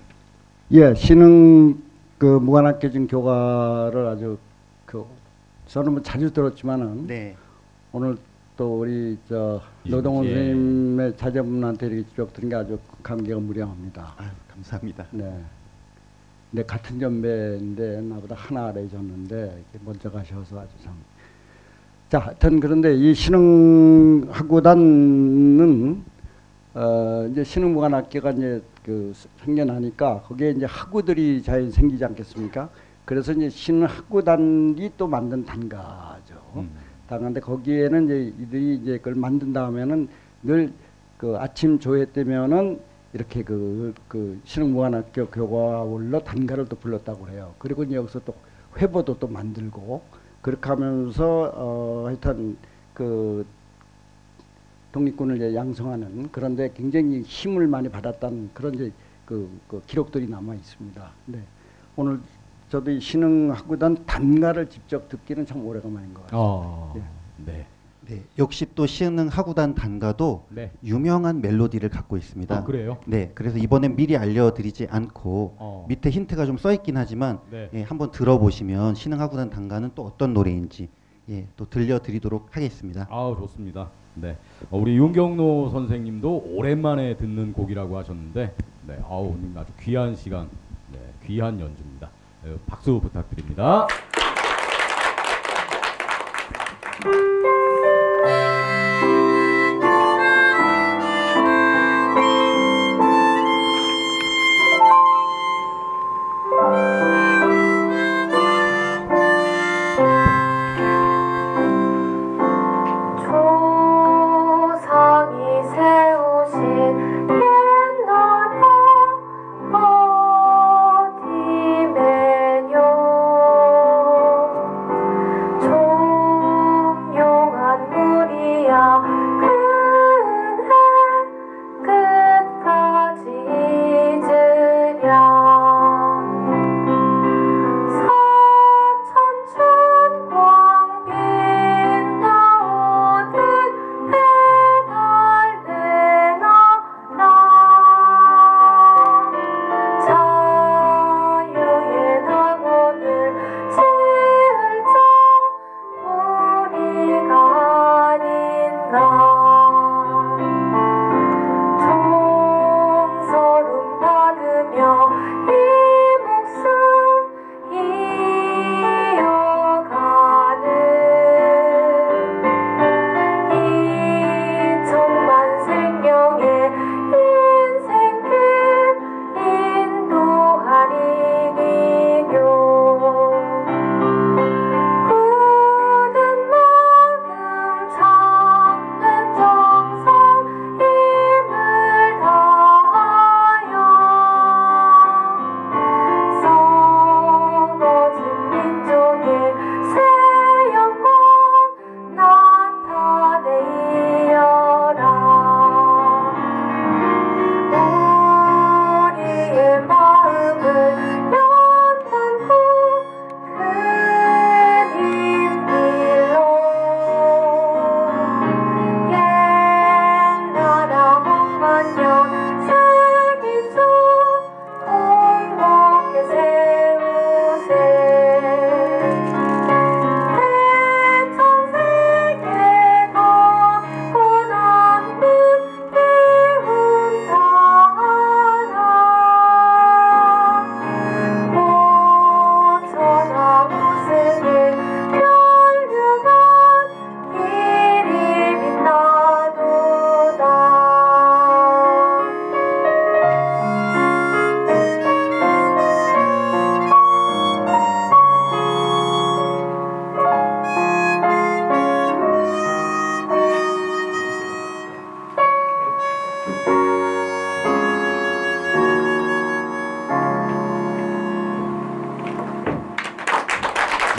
예, 신흥 그 무관학교 진 교가를 아주 그 저는 뭐 자주 들었지만은 네. 오늘 또 우리 노동원 예. 선생님의 자제분한테 이렇게 쭉 들은 게 아주 감개가 무량합니다. 아유, 감사합니다. 네. 내 같은 전배인데 나보다 하나 아래졌는데 이렇게 먼저 가셔서 아주 참. 자, 하여튼 그런데 이 신흥하구단은 이제 신흥무관학교가 이제 그 생겨나니까 거기에 이제 학우들이 자연 생기지 않겠습니까? 그래서 이제 신흥하구단이 또 만든 단가죠. 단가인데 거기에는 이제 이들이 이제 그걸 만든 다음에는 늘 그 아침 조회 때면은 이렇게 그 신흥무관학교 교과월로 단가를 또 불렀다고 해요. 그리고 이제 여기서 또 회보도 또 만들고 그렇게 하면서 하여튼 그 독립군을 이제 양성하는 그런데 굉장히 힘을 많이 받았다는 그런 이제 그 기록들이 남아 있습니다. 네. 오늘 저도 이 신흥하구단 단가를 직접 듣기는 참 오래간만인 것 같습니다. 네. 네, 역시 또 신흥하구단 단가도 네. 유명한 멜로디를 갖고 있습니다. 아, 그래요? 네, 그래서 이번엔 미리 알려드리지 않고 밑에 힌트가 좀 써있긴 하지만 네. 예, 한번 들어보시면 신흥하구단 단가는 또 어떤 노래인지 예, 또 들려드리도록 하겠습니다. 아우, 좋습니다. 네. 우리 윤경로 선생님도 오랜만에 듣는 곡이라고 하셨는데, 네. 아우, 오늘 아주 귀한 시간, 네, 귀한 연주입니다. 박수 부탁드립니다. 조상이 세우신 옛 나라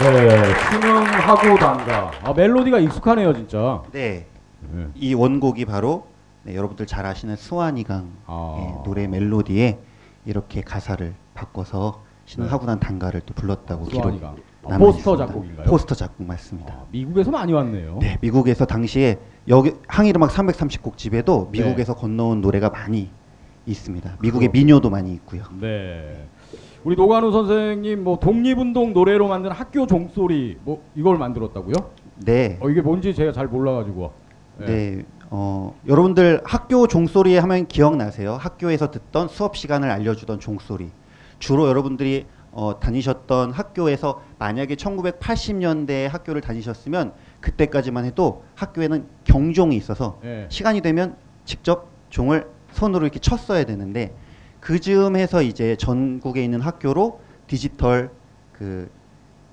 네, 수능하고 단가. 아, 멜로디가 익숙하네요, 진짜. 네. 네. 이 원곡이 바로 네, 여러분들 잘 아시는 수완이강 아. 노래 멜로디에 이렇게 가사를 바꿔서 신흥하고 난 단가를 또 불렀다고 기록이 수완이강. 남아 포스터 있습니다. 작곡인가요? 포스터 작곡 맞습니다. 아, 미국에서 많이 왔네요. 네, 미국에서 당시에 여기 항일음악 330곡 집에도 네. 미국에서 건너온 노래가 많이 있습니다. 미국의 민요도 많이 있고요. 네. 우리 노관우 선생님 뭐 독립운동 노래로 만든 학교 종소리 뭐 이걸 만들었다고요? 네. 이게 뭔지 제가 잘 몰라가지고. 네. 여러분들 학교 종소리 하면 기억나세요? 학교에서 듣던 수업 시간을 알려주던 종소리. 주로 여러분들이 다니셨던 학교에서 만약에 1980년대에 학교를 다니셨으면 그때까지만 해도 학교에는 경종이 있어서 네. 시간이 되면 직접 종을 손으로 이렇게 쳤어야 되는데 그 즈음에서 이제 전국에 있는 학교로 디지털 그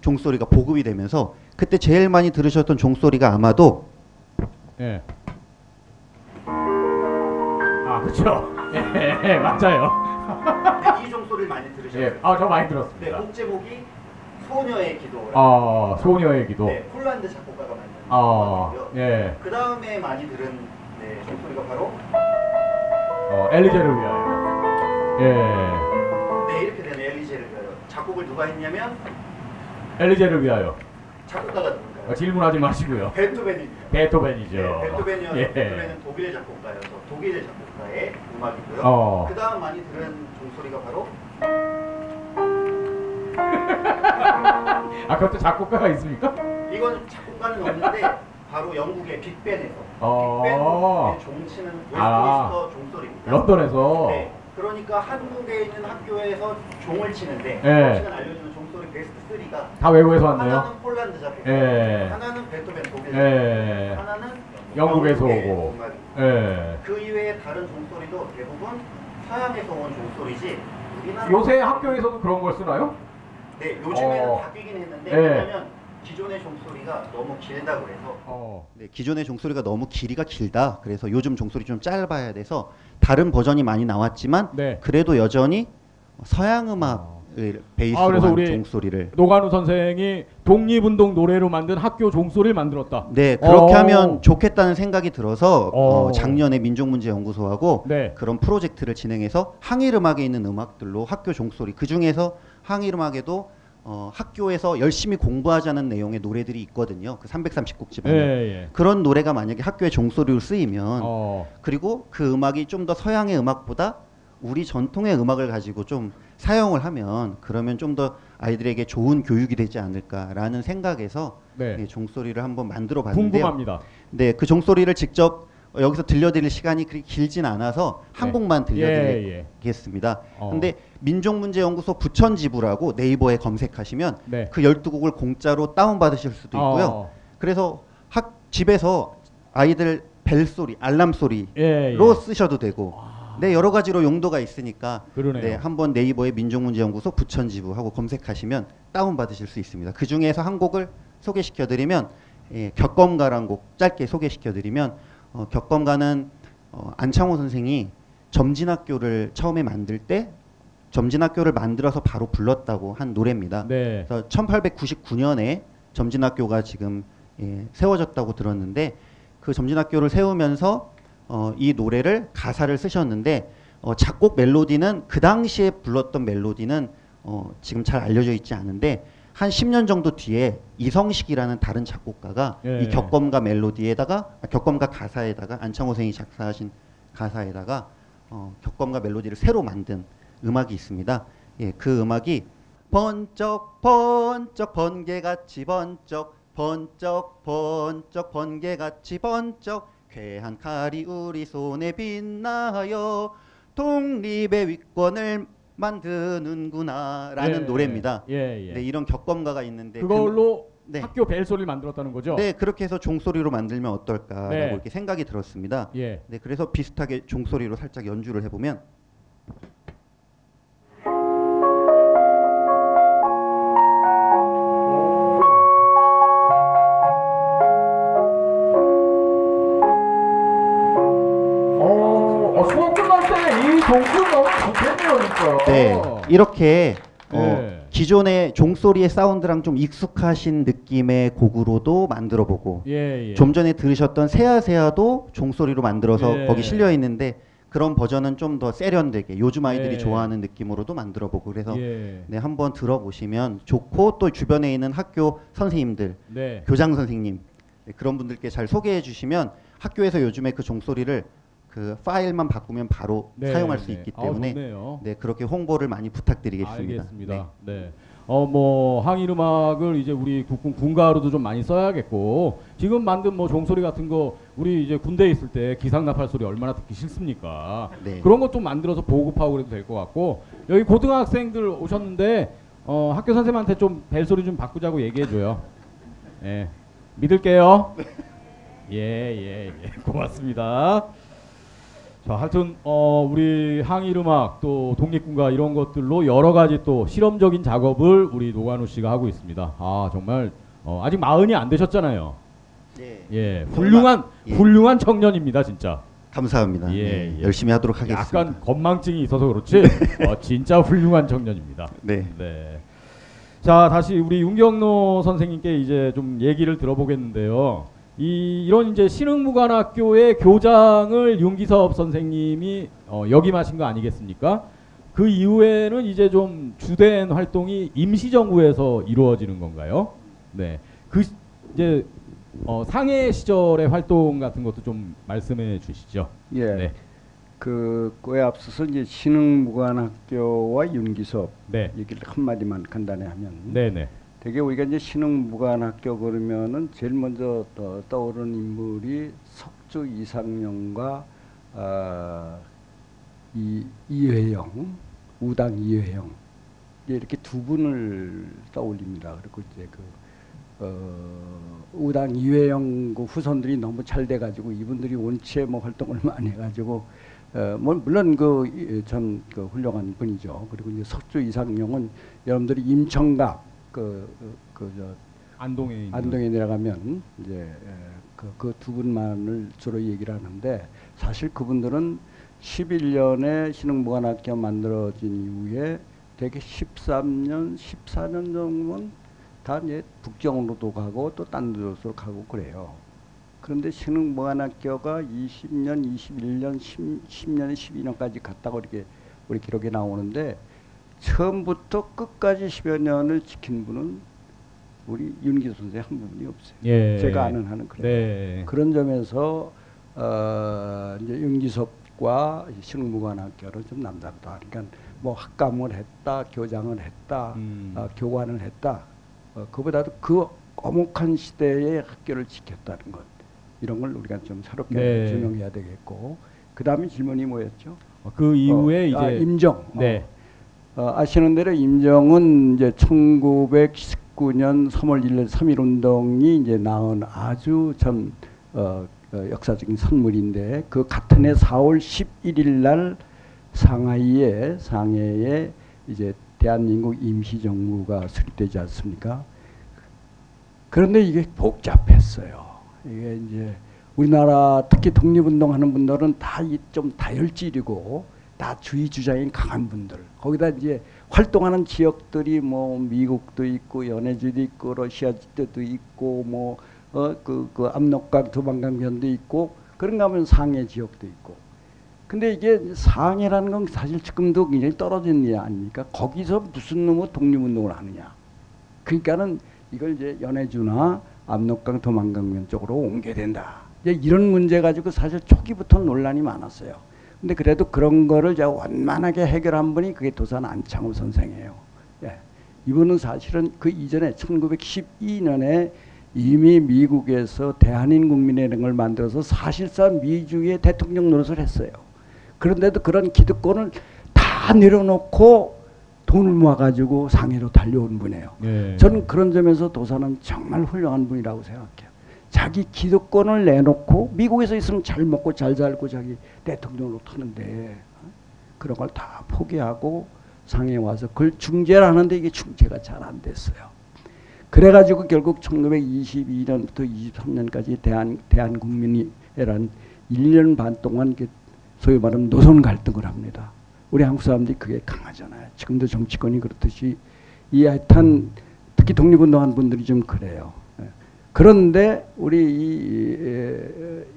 종소리가 보급이 되면서 그때 제일 많이 들으셨던 종소리가 아마도 예. 아, 그렇죠. 예, 맞아요. 이 종소리를 많이 들으셨어요. 예. 아, 저 많이 들었습니다. 곡 제목이 소녀의 기도. 아, 소녀의 기도. 네, 폴란드 작곡가가 만든 아, 곡이고요. 예. 그 다음에 많이 들은 종소리가 바로 엘리제를 위하여. 예. 네, 이렇게 되는 엘리제를 위하여. 작곡을 누가 했냐면 엘리제를 위하여. 작곡가가 누군가요? 질문하지 마시고요. 베토벤입니다. 베토벤이죠. 네, 베토벤이어서 예. 베토벤은 독일의 작곡가여서 독일의 작곡가의 음악이고요. 그 다음 많이 들은 종소리가 바로 아, 그것도 작곡가가 있습니까? 이거는 작곡가는 없는데 바로 영국의 빅벤에서 어. 빅벤의 종치는 아. 웨스트민스터 종소리입니다. 런던에서. 네, 그러니까 한국에 있는 학교에서 종을 치는데 예. 시간 알려주는 종소리 베스트 3가 다 외국에서 왔네요. 하나는 폴란드 작곡가, 예. 하나는 베토벤 독일 예. 작곡가, 하나는 영국에서 영국의 오고. 음악입니다. 예. 그 이외에 다른 종소리도 대부분 서양에서 온 종소리지 우리나라 요새 학교에서도 그런 걸 쓰나요? 네, 요즘에는 어. 바뀌긴 했는데 예. 왜냐면 기존의 종소리가 너무 길다고 그래서 네, 기존의 종소리가 너무 길이가 길다. 그래서 요즘 종소리 좀 짧아야 돼서 다른 버전이 많이 나왔지만 네. 그래도 여전히 서양 음악을 베이스로 그래서 한 우리 종소리를 노관우 선생이 독립운동 노래로 만든 학교 종소리를 만들었다. 네, 그렇게 어. 하면 좋겠다는 생각이 들어서 어. 작년에 민족문제연구소하고 네. 그런 프로젝트를 진행해서 항일음악에 있는 음악들로 학교 종소리 그 중에서 항일음악에도 학교에서 열심히 공부하자는 내용의 노래들이 있거든요. 그 330곡 집안에 예. 그런 노래가 만약에 학교의 종소리로 쓰이면 어. 그리고 그 음악이 좀 더 서양의 음악보다 우리 전통의 음악을 가지고 좀 사용을 하면 그러면 좀 더 아이들에게 좋은 교육이 되지 않을까라는 생각에서 네. 종소리를 한번 만들어 봤는데요. 궁금합니다. 네, 그 종소리를 직접 여기서 들려드릴 시간이 그렇게 길진 않아서 한 네. 곡만 예. 들려드리겠습니다. 어. 근데 민족문제연구소 부천지부라고 네이버에 검색하시면 네. 그 12곡을 공짜로 다운받으실 수도 있고요. 그래서 집에서 아이들 벨소리, 알람소리로 예. 쓰셔도 되고 네, 여러 가지로 용도가 있으니까 그러네요. 네, 한번 네이버에 민족문제연구소 부천지부 하고 검색하시면 다운받으실 수 있습니다. 그 중에서 한 곡을 소개시켜드리면 격검가라는 곡 짧게 소개시켜드리면 격검가는 안창호 선생이 점진학교를 처음에 만들 때 점진학교를 만들어서 바로 불렀다고 한 노래입니다. 네. 그래서 1899년에 점진학교가 지금 세워졌다고 들었는데 그 점진학교를 세우면서 이 노래를 가사를 쓰셨는데 작곡 멜로디는 그 당시에 불렀던 멜로디는 지금 잘 알려져 있지 않은데 한 10년 정도 뒤에 이성식이라는 다른 작곡가가 예. 이 격검가 멜로디에다가 격검가 가사에다가 안창호 선생이 작사하신 가사에다가 격검가 멜로디를 새로 만든 음악이 있습니다. 예, 그 음악이 번쩍 번쩍 번개같이 번쩍 번쩍 번쩍 번개같이 번쩍 괴한 칼이 우리 손에 빛나요 독립의 위권을 만드는구나 라는 노래입니다. 예. 네, 이런 격검가가 있는데 그걸로 네. 학교 벨소리를 만들었다는 거죠? 네, 그렇게 해서 종소리로 만들면 어떨까라고 네. 이렇게 생각이 들었습니다. 예. 네, 그래서 비슷하게 종소리로 살짝 연주를 해보면 수업 끝날 때 이 종소리 너무 좋겠네요, 진짜. 네, 이렇게 네. 기존의 종소리의 사운드랑 좀 익숙하신 느낌의 곡으로도 만들어보고 예. 좀 전에 들으셨던 세아세아도 종소리로 만들어서 예. 거기 실려 있는데 그런 버전은 좀 더 세련되게 요즘 아이들이 예. 좋아하는 느낌으로도 만들어보고 그래서 예. 네, 한번 들어보시면 좋고 또 주변에 있는 학교 선생님들, 네. 교장 선생님 네, 그런 분들께 잘 소개해 주시면 학교에서 요즘에 그 종소리를 그 파일만 바꾸면 바로 네, 사용할 수 네. 있기 아, 때문에 좋네요. 네, 그렇게 홍보를 많이 부탁드리겠습니다. 알겠습니다. 네. 뭐 항일 음악을 이제 우리 국군 군가로도 좀 많이 써야겠고 지금 만든 뭐 종소리 같은 거 우리 이제 군대에 있을 때 기상 나팔 소리 얼마나 듣기 싫습니까? 네. 그런 것 좀 만들어서 보급하고 그래도 될 것 같고 여기 고등학생들 오셨는데 학교 선생님한테 좀 벨소리 좀 바꾸자고 얘기해 줘요. 예. 믿을게요. 예. 고맙습니다. 자, 하여튼 우리 항일 음악 또 독립군가 이런 것들로 여러 가지 또 실험적인 작업을 우리 노관우 씨가 하고 있습니다. 아, 정말 아직 40이 안 되셨잖아요. 네. 예. 정말, 훌륭한 청년입니다, 진짜. 감사합니다. 예, 네, 예. 열심히 하도록 하겠습니다. 약간 건망증이 있어서 그렇지. 진짜 훌륭한 청년입니다. 네. 자, 다시 우리 윤경로 선생님께 이제 좀 얘기를 들어보겠는데요. 이런 이제 신흥무관학교의 교장을 윤기섭 선생님이 역임하신 거 아니겠습니까? 그 이후에는 이제 좀 주된 활동이 임시정부에서 이루어지는 건가요? 네. 그 이제 상해 시절의 활동 같은 것도 좀 말씀해 주시죠. 예. 네. 그거에 앞서서 이제 신흥무관학교와 윤기섭 네. 얘기를 한 마디만 간단히 하면 네네. 되게 우리가 이제 신흥무관학교 그러면은 제일 먼저 떠오르는 인물이 석주 이상영과 이회영, 우당 이회영 이렇게 두 분을 떠올립니다. 그리고 이제 우당 이회영 그 후손들이 너무 잘 돼가지고 이분들이 원체 뭐 활동을 많이 해가지고 물론 참 훌륭한 분이죠. 그리고 이제 석주 이상영은 여러분들이 임청각 안동에 내려가면 이제 그 두 분만을 주로 얘기를 하는데 사실 그분들은 11년에 신흥무관학교 만들어진 이후에 대개 13년, 14년 정도는 다 이제 북경으로도 가고 또 딴 데로 가고 그래요. 그런데 신흥무관학교가 20년, 21년, 10년, 12년까지 갔다고 이렇게 우리 기록에 나오는데 처음부터 끝까지 10여 년을 지킨 분은 우리 윤기섭 선생 한 분이 없어요. 예. 제가 아는 한은 그래요. 네. 그런 점에서 이제 윤기섭과 신흥무관학교는 좀 남다르다. 그러니까 뭐 학감을 했다, 교장을 했다, 교관을 했다. 그보다도 그 엄혹한 시대의 학교를 지켰다는 것 이런 걸 우리가 좀 새롭게 규명해야 되겠고 그 다음에 질문이 뭐였죠? 그 이후에 이제 임정. 네. 아시는 대로 임정은 이제 1919년 3월 1일 3.1운동이 이제 낳은 아주 참 역사적인 선물인데 그 같은 해 4월 11일 날 상해에 이제 대한민국 임시정부가 수립되지 않습니까? 그런데 이게 복잡했어요. 이게 이제 우리나라 특히 독립운동하는 분들은 다 좀 다혈질이고 다 주의 주장이 강한 분들. 거기다 이제 활동하는 지역들이 뭐 미국도 있고 연해주도 있고 러시아도 있고 뭐 그 압록강 두만강변도 있고 그런가 하면 상해 지역도 있고. 근데 이게 상해라는 건 사실 지금도 굉장히 떨어진 일 아닙니까? 거기서 무슨 놈의 독립운동을 하느냐. 그러니까는 이걸 이제 연해주나 압록강 두만강변 쪽으로 옮겨야 된다. 이제 이런 문제 가지고 사실 초기부터 논란이 많았어요. 근데 그래도 그런 거를 제가 원만하게 해결한 분이 그게 도산 안창호 선생이에요. 예. 이분은 사실은 그 이전에 1912년에 이미 미국에서 대한민국민이라는 걸 만들어서 사실상 미주의 대통령 노릇을 했어요. 그런데도 그런 기득권을 다 내려놓고 돈을 모아가지고 상해로 달려온 분이에요. 네. 저는 그런 점에서 도산은 정말 훌륭한 분이라고 생각해요. 자기 기득권을 내놓고 미국에서 있으면 잘 먹고 잘 살고 자기 대통령으로 타는데 그런 걸 다 포기하고 상해에 와서 그걸 중재를 하는데 이게 중재가 잘 안 됐어요. 그래가지고 결국 1922년부터 23년까지 대한국민회란 1년 반 동안 소위 말하면 노선 갈등을 합니다. 우리 한국 사람들이 그게 강하잖아요. 지금도 정치권이 그렇듯이 이 하여튼 특히 독립운동한 분들이 좀 그래요. 그런데 우리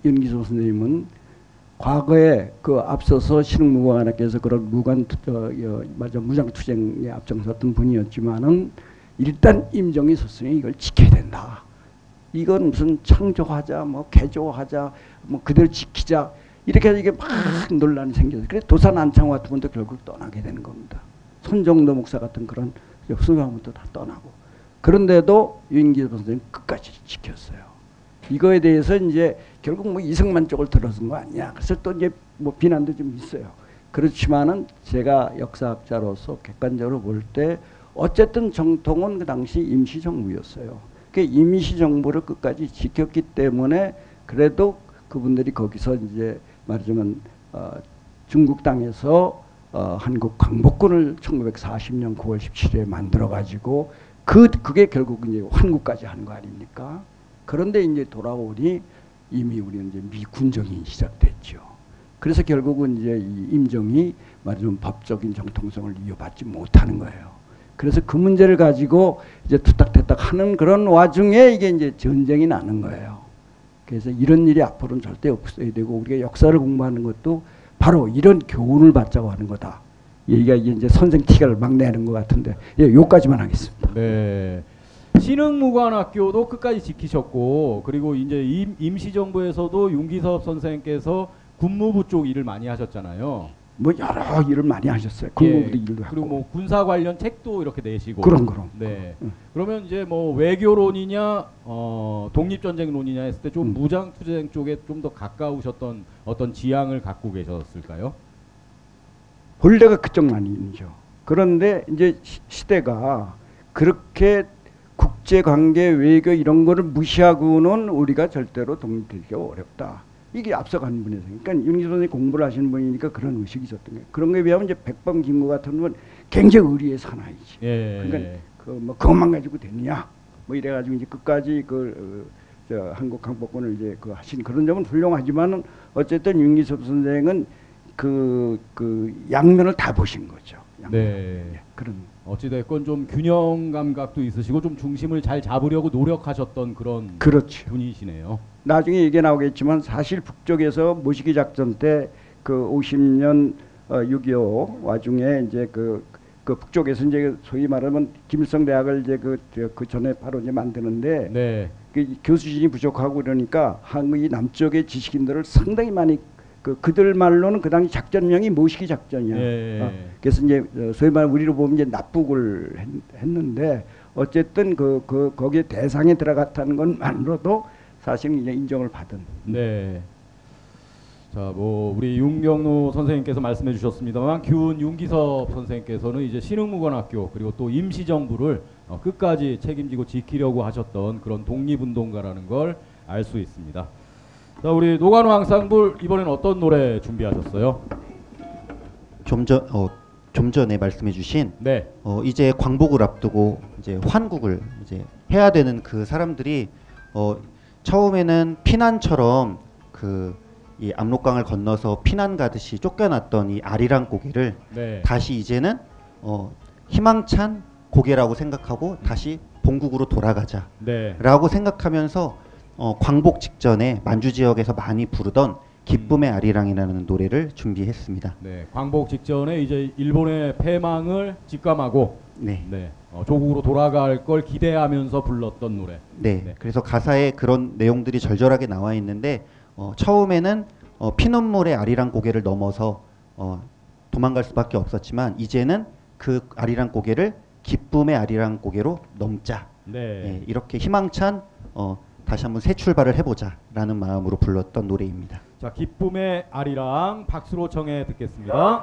윤기소 선생님은 과거에 그 앞서서 신흥무관학교에서 그런 무장투쟁에 앞장섰던 분이었지만은 일단 임정희 스승이 이걸 지켜야 된다. 이건 무슨 창조하자, 뭐 개조하자, 뭐 그대로 지키자 이렇게 해서 이게 막 논란이 생겨서 그래 도산 안창호 같은 분도 결국 떠나게 되는 겁니다. 손정도 목사 같은 그런 흡수가분도 다 떠나고 그런데도 윤기소 선생님 끝까지 지켰어요. 이거에 대해서 이제 결국 뭐 이승만 쪽을 들어선 거 아니야. 그래서 또 이제 뭐 비난도 좀 있어요. 그렇지만은 제가 역사학자로서 객관적으로 볼 때 어쨌든 정통은 그 당시 임시정부였어요. 그 임시정부를 끝까지 지켰기 때문에 그래도 그분들이 거기서 이제 말하자면 중국 땅에서 한국 광복군을 1940년 9월 17일에 만들어 가지고 그게 결국 이제 환구까지 하는 거 아닙니까? 그런데 이제 돌아오니 이미 우리는 이제 미군정이 시작됐죠. 그래서 결국은 이제 이 임정이 말하자면 법적인 정통성을 이어받지 못하는 거예요. 그래서 그 문제를 가지고 이제 투닥대닥 하는 그런 와중에 이게 이제 전쟁이 나는 거예요. 그래서 이런 일이 앞으로는 절대 없어야 되고 우리가 역사를 공부하는 것도 바로 이런 교훈을 받자고 하는 거다. 얘기가 이제 선생 티를 막 내는 것 같은데 여기까지만 하겠습니다. 네. 신흥무관학교도 끝까지 지키셨고 그리고 이제 임시정부에서도 윤기섭 선생님께서 군무부 쪽 일을 많이 하셨잖아요. 뭐 여러 일을 많이 하셨어요. 군무부도 일도 하고. 그리고 뭐 군사 관련 책도 이렇게 내시고. 그럼. 네. 그러면 이제 뭐 외교론이냐 독립전쟁론이냐 했을 때 좀 무장투쟁 쪽에 좀 더 가까우셨던 어떤 지향을 갖고 계셨을까요? 본래가 그쪽 라인이죠. 그런데 이제 시대가 그렇게 국제관계 외교 이런 거를 무시하고는 우리가 절대로 독립되기가 어렵다. 이게 앞서가는 분이세요. 그러니까 윤기소 선생님이 공부를 하시는 분이니까 그런 의식이 있었던 거예요. 그런 거에 비하면 이제 백범 김구 같은 분 굉장히 의리의 사나이지. 그러니까 뭐 그것만 가지고 되느냐. 뭐 이래가지고 이제 끝까지 한국 강복권을 이제 하신 그런 점은 훌륭하지만은 어쨌든 윤기소 선생은 그 양면을 다 보신 거죠. 네. 그런. 어찌됐건 좀 균형 감각도 있으시고 좀 중심을 잘 잡으려고 노력하셨던 그런 그렇죠. 분이시네요. 나중에 얘기 나오겠지만 사실 북쪽에서 모시기 작전 때 그 50년 6.25 와중에 이제 그 북쪽에서 이제 소위 말하면 김일성 대학을 이제 그 전에 바로 이제 만드는데 네. 그 교수진이 부족하고 그러니까 한국이 남쪽의 지식인들을 상당히 많이 그들 말로는 그 당시 작전명이 모시기 작전이야. 그래서 이제 소위 말하면 우리로 보면 이제 납북을 했는데 어쨌든 거기에 대상에 들어갔다는 것만으로도 사실은 이제 인정을 받은. 네. 자, 뭐 우리 윤경로 선생님께서 말씀해 주셨습니다만 윤기섭 선생님께서는 이제 신흥무관학교 그리고 또 임시정부를 끝까지 책임지고 지키려고 하셨던 그런 독립운동가라는 걸 알 수 있습니다. 자, 우리 노관우 앙상블 이번엔 어떤 노래 준비하셨어요? 좀 전에 말씀해주신 네. 이제 광복을 앞두고 이제 환국을 이제 해야 되는 그 사람들이 처음에는 피난처럼 이 압록강을 건너서 피난 가듯이 쫓겨났던 이 아리랑 고개를 네. 다시 이제는 희망찬 고개라고 생각하고 다시 본국으로 돌아가자라고 네. 생각하면서 광복 직전에 만주 지역에서 많이 부르던 기쁨의 아리랑이라는 노래를 준비했습니다. 네, 광복 직전에 이제 일본의 패망을 직감하고 네. 조국으로 돌아갈 걸 기대하면서 불렀던 노래. 네. 그래서 가사에 그런 내용들이 절절하게 나와 있는데 처음에는 피눈물의 아리랑 고개를 넘어서 도망갈 수밖에 없었지만 이제는 그 아리랑 고개를 기쁨의 아리랑 고개로 넘자. 네. 이렇게 희망찬 다시 한번 새 출발을 해보자라는 마음으로 불렀던 노래입니다. 자, 기쁨의 아리랑 박수로 청해 듣겠습니다.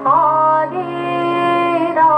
아리랑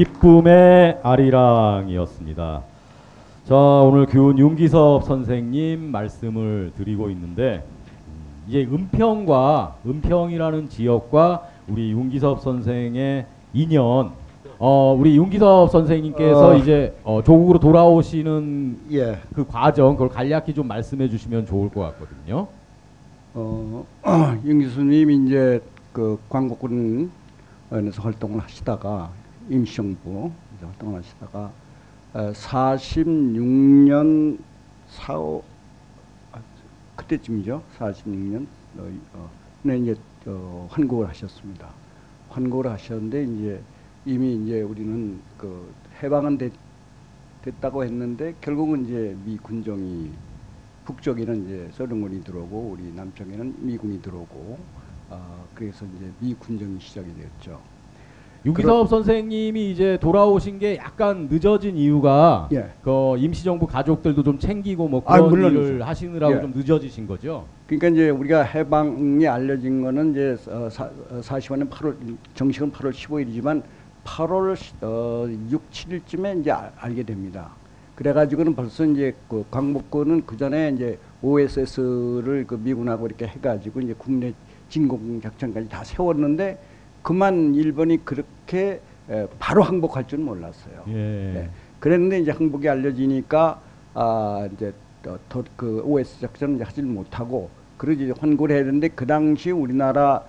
기쁨의 아리랑이었습니다. 자, 오늘 교훈 윤기섭 선생님 말씀을 드리고 있는데 이제 은평이라는 지역과 우리 윤기섭 선생의 인연, 우리 윤기섭 선생님께서 이제 조국으로 돌아오시는 그 과정, 그걸 간략히 좀 말씀해 주시면 좋을 것 같거든요. 윤 교수님이 이제 그 광복군에서 활동을 하시다가 임시정부 활동을 하시다가 46년 4월 그때쯤이죠. 46년 네, 이제 환국을 하셨습니다. 환국을 하셨는데 이제 이미 이제 우리는 그 해방은 됐다고 했는데 결국은 이제 미 군정이 북쪽에는 이제 소련군이 들어오고 우리 남쪽에는 미군이 들어오고 그래서 이제 미 군정이 시작이 되었죠. 윤기섭 선생님이 이제 돌아오신 게 약간 늦어진 이유가 그 임시정부 가족들도 좀 챙기고 뭐 그런 일을 하시느라고 좀 늦어지신 거죠. 그러니까 이제 우리가 해방이 알려진 거는 이제 45년 8월 정식은 8월 15일이지만 8월 6, 7일쯤에 이제 알게 됩니다. 그래가지고는 벌써 이제 그 광복군은 그 전에 이제 OSS를 그 미군하고 이렇게 해가지고 이제 국내 진공 작전까지 다 세웠는데 그만 일본이 그렇게 바로 항복할 줄은 몰랐어요. 그랬는데 이제 항복이 알려지니까 이제 그 OS 작전은 이제 하지 못하고 그러지 환고를 해야 되는데 그 당시 우리나라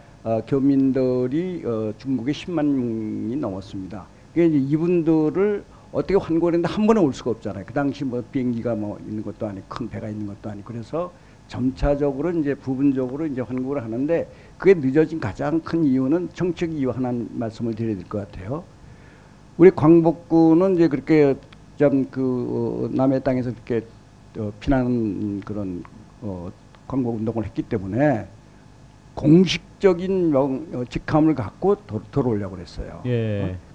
교민들이 중국에 10만 명이 넘었습니다. 그러니까 이제 이분들을 어떻게 환고를 했는데 한 번에 올 수가 없잖아요. 그 당시 뭐 비행기가 뭐 있는 것도 아니고 큰 배가 있는 것도 아니고 그래서 점차적으로 이제 부분적으로 이제 환고를 하는데 그게 늦어진 가장 큰 이유는 정책 이유 하나 말씀을 드려야 될 것 같아요. 우리 광복군은 이제 그렇게 좀 그 남의 땅에서 이렇게 피난 그런 광복 운동을 했기 때문에 공식적인 직함을 갖고 들어오려고 그랬어요.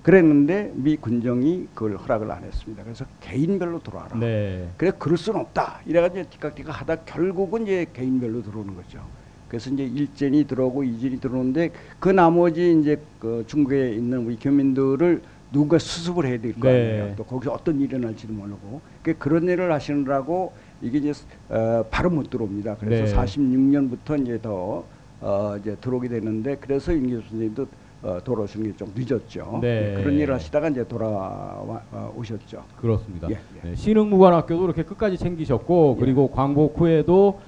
그랬는데 미 군정이 그걸 허락을 안 했습니다. 그래서 개인별로 들어와라. 그래 그럴 수는 없다. 이래가지고 띠깍띠깍 하다 결국은 이제 개인별로 들어오는 거죠. 그래서 이제 일젠이 들어오고 이젠이 들어오는데 그 나머지 이제 그 중국에 있는 우리 교민들을 누가 수습을 해야 될 거 아니에요. 또 거기서 어떤 일이 날지도 모르고 그런 일을 하시느라고 이게 이제 바로 못 들어옵니다. 그래서 46년부터 이제 이제 들어오게 되는데 그래서 윤기섭 선생님도 돌아오시는 게 좀 늦었죠. 그런 일을 하시다가 이제 돌아오셨죠. 그렇습니다. 신흥무관학교도 이렇게 끝까지 챙기셨고 그리고 광복 후에도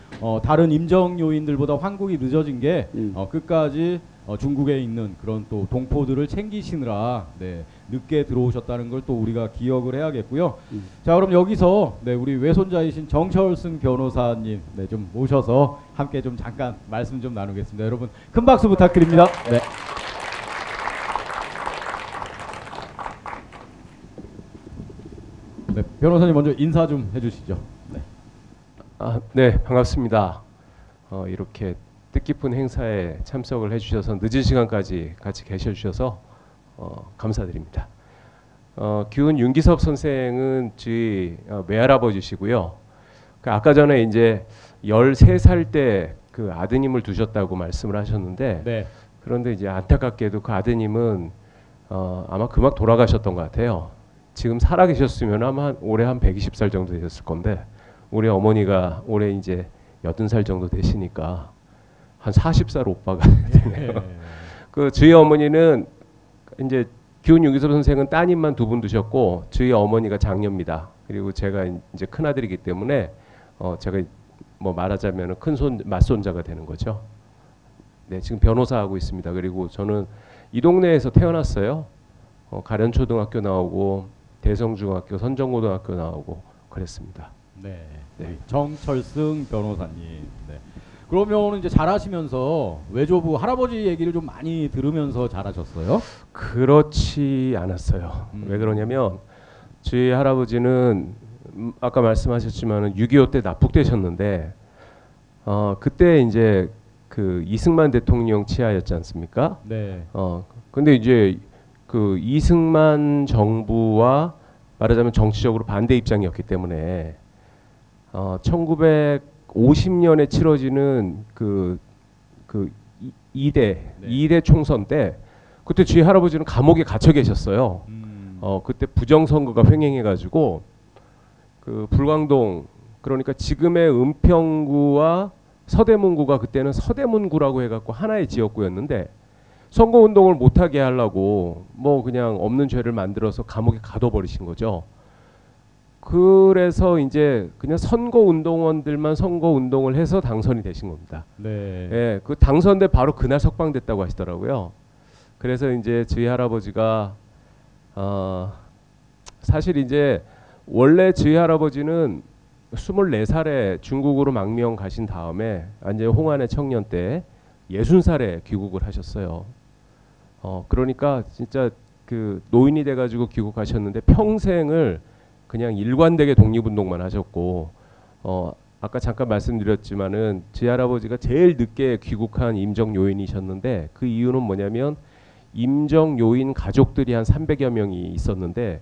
다른 임정 요인들보다 환국이 늦어진 게 끝까지 중국에 있는 그런 또 동포들을 챙기시느라 늦게 들어오셨다는 걸 또 우리가 기억을 해야겠고요. 자, 그럼 여기서 우리 외손자이신 정철승 변호사님 좀 모셔서 함께 좀 잠깐 말씀 좀 나누겠습니다. 여러분 큰 박수 부탁드립니다. 변호사님 먼저 인사 좀 해주시죠. 네, 반갑습니다. 이렇게 뜻깊은 행사에 참석을 해주셔서 늦은 시간까지 같이 계셔주셔서 감사드립니다. 규은 윤기섭 선생은 저희 외할아버지시고요. 아까 전에 이제 13살 때 그 아드님을 두셨다고 말씀을 하셨는데 그런데 이제 안타깝게도 그 아드님은 아마 금방 돌아가셨던 것 같아요. 지금 살아계셨으면 아마 올해 한 120살 정도 되셨을 건데 우리 어머니가 올해 이제 80살 정도 되시니까 한 40살 오빠가 되네요. 그 저희 어머니는 이제 규은 윤기섭 선생은 따님만 2분 두셨고 저희 어머니가 장녀입니다. 그리고 제가 이제 큰 아들이기 때문에 제가 뭐 말하자면 맞손자가 되는 거죠. 네, 지금 변호사하고 있습니다. 그리고 저는 이 동네에서 태어났어요. 가련초등학교 나오고 대성중학교, 선정고등학교 나오고 그랬습니다. 정철승 변호사님. 그러면 이제 잘하시면서 외조부 할아버지 얘기를 좀 많이 들으면서 잘하셨어요? 그렇지 않았어요. 왜 그러냐면 저희 할아버지는 아까 말씀하셨지만은 6.25 때 납북되셨는데 그때 이제 그 이승만 대통령 치하였지 않습니까? 근데 이제 그 이승만 정부와 말하자면 정치적으로 반대 입장이었기 때문에 1950년에 치러지는 그 2대 총선 때 그때 저희 할아버지는 감옥에 갇혀 계셨어요. 그때 부정선거가 횡행해가지고 그 불광동 그러니까 지금의 은평구와 서대문구가 그때는 서대문구라고 해갖고 하나의 지역구였는데 선거운동을 못하게 하려고 뭐 그냥 없는 죄를 만들어서 감옥에 가둬버리신 거죠. 그래서 이제 그냥 선거운동원들만 선거운동을 해서 당선이 되신 겁니다. 네. 예, 그 당선돼 바로 그날 석방됐다고 하시더라고요. 그래서 이제 저희 할아버지가 사실 이제 원래 저희 할아버지는 24살에 중국으로 망명 가신 다음에 완전 홍안의 청년 때 60살에 귀국을 하셨어요. 그러니까 진짜 그 노인이 돼가지고 귀국하셨는데 평생을 그냥 일관되게 독립운동만 하셨고 아까 잠깐 말씀드렸지만은 제 할아버지가 제일 늦게 귀국한 임정 요인이셨는데 그 이유는 뭐냐면 임정 요인 가족들이 한 300여 명이 있었는데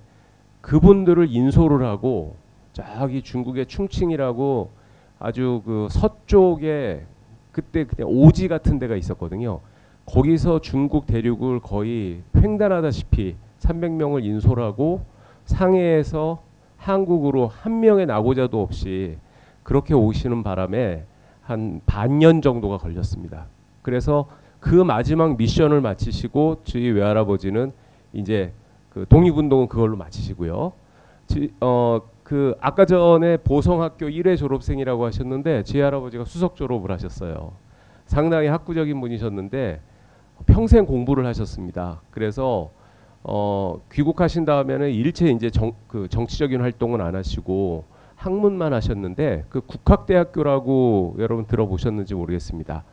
그분들을 인솔을 하고 저기 중국의 충칭이라고 아주 그 서쪽에 그때 그냥 오지 같은 데가 있었거든요. 거기서 중국 대륙을 거의 횡단하다시피 300명을 인솔하고 상해에서 한국으로 한 명의 낙오자도 없이 그렇게 오시는 바람에 한 반년 정도가 걸렸습니다. 그래서 그 마지막 미션을 마치시고 저희 외할아버지는 이제 그 독립운동은 그걸로 마치시고요. 그 아까 전에 보성학교 1회 졸업생이라고 하셨는데 제 할아버지가 수석 졸업을 하셨어요. 상당히 학구적인 분이셨는데 평생 공부를 하셨습니다. 그래서 귀국하신 다음에는 일체 이제 정치적인 활동은 안 하시고 학문만 하셨는데 그 국학대학교라고 여러분 들어보셨는지 모르겠습니다.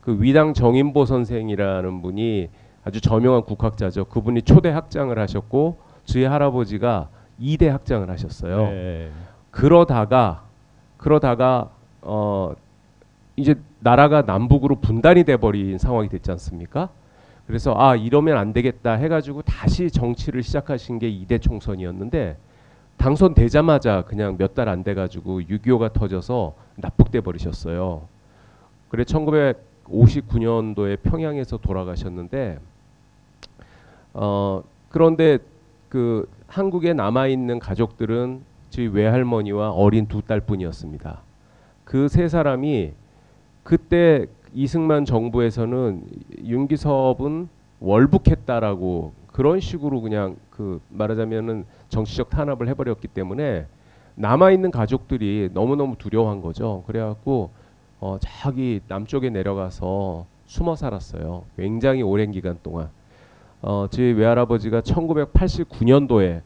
그 위당 정인보 선생이라는 분이 아주 저명한 국학자죠. 그분이 초대 학장을 하셨고 저희 할아버지가 2대 학장을 하셨어요. 네. 그러다가 이제 나라가 남북으로 분단이 돼버린 상황이 됐지 않습니까? 그래서 이러면 안 되겠다 해가지고 다시 정치를 시작하신 게 2대 총선이었는데 당선되자마자 그냥 몇 달 안 돼가지고 6.25가 터져서 납북돼 버리셨어요. 그래 1959년도에 평양에서 돌아가셨는데 그런데 그 한국에 남아있는 가족들은 저희 외할머니와 어린 2딸뿐이었습니다. 그 세 사람이 그때 이승만 정부에서는 윤기섭은 월북했다라고 그런 식으로 그냥 그 말하자면은 정치적 탄압을 해버렸기 때문에 남아있는 가족들이 너무너무 두려워한 거죠. 그래갖고 저기 남쪽에 내려가서 숨어 살았어요. 굉장히 오랜 기간 동안. 저희 외할아버지가 1989년도에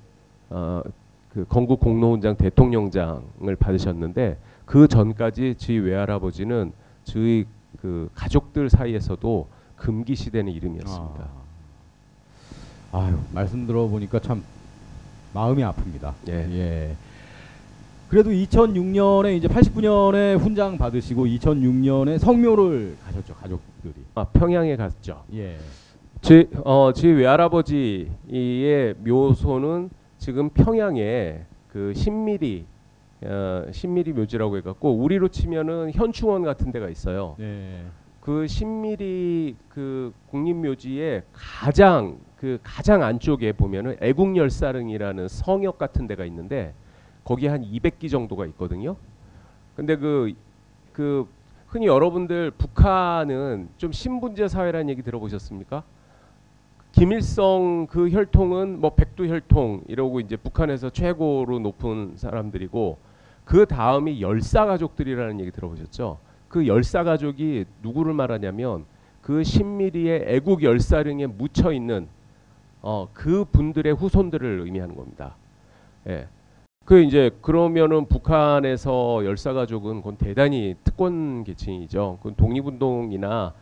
그 건국 공로훈장 대통령장을 받으셨는데 그 전까지 저희 외할아버지는 저희 그 가족들 사이에서도 금기시되는 이름이었습니다. 아유, 말씀 들어보니까 참 마음이 아픕니다. 예. 예. 그래도 2006년에 이제 89년에 훈장 받으시고 2006년에 성묘를 가셨죠, 가족들이. 평양에 갔죠. 예. 저희 외할아버지의 묘소는 지금 평양에 그 신미리 묘지라고 해갖고 우리로 치면은 현충원 같은 데가 있어요. 네. 그 신미리 그 국립묘지의 가장 안쪽에 보면은 애국열사릉이라는 성역 같은 데가 있는데 거기 한 200기 정도가 있거든요. 근데 그 흔히 여러분들 북한은 좀 신분제 사회라는 얘기 들어보셨습니까? 김일성 그 혈통은 뭐 백두 혈통 이러고 이제 북한에서 최고로 높은 사람들이고 그 다음이 열사 가족들이라는 얘기 들어보셨죠? 그 열사 가족이 누구를 말하냐면 그 신미리의 애국 열사릉에 묻혀 있는 그 분들의 후손들을 의미하는 겁니다. 예. 그 이제 그러면은 북한에서 열사 가족은 그건 대단히 특권 계층이죠. 그건 독립운동이나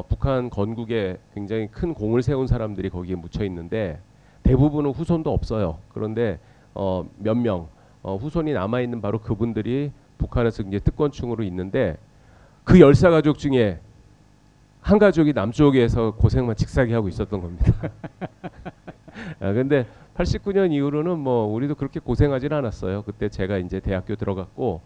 북한 건국에 굉장히 큰 공을 세운 사람들이 거기에 묻혀 있는데 대부분은 후손도 없어요. 그런데 몇 명 후손이 남아 있는 바로 그분들이 북한에서 이제 특권층으로 있는데 그 열사 가족 중에 한 가족이 남쪽에서 고생만 직사게 하고 있었던 겁니다. 근데 89년 이후로는 뭐 우리도 그렇게 고생하진 않았어요. 그때 제가 이제 대학교 들어갔고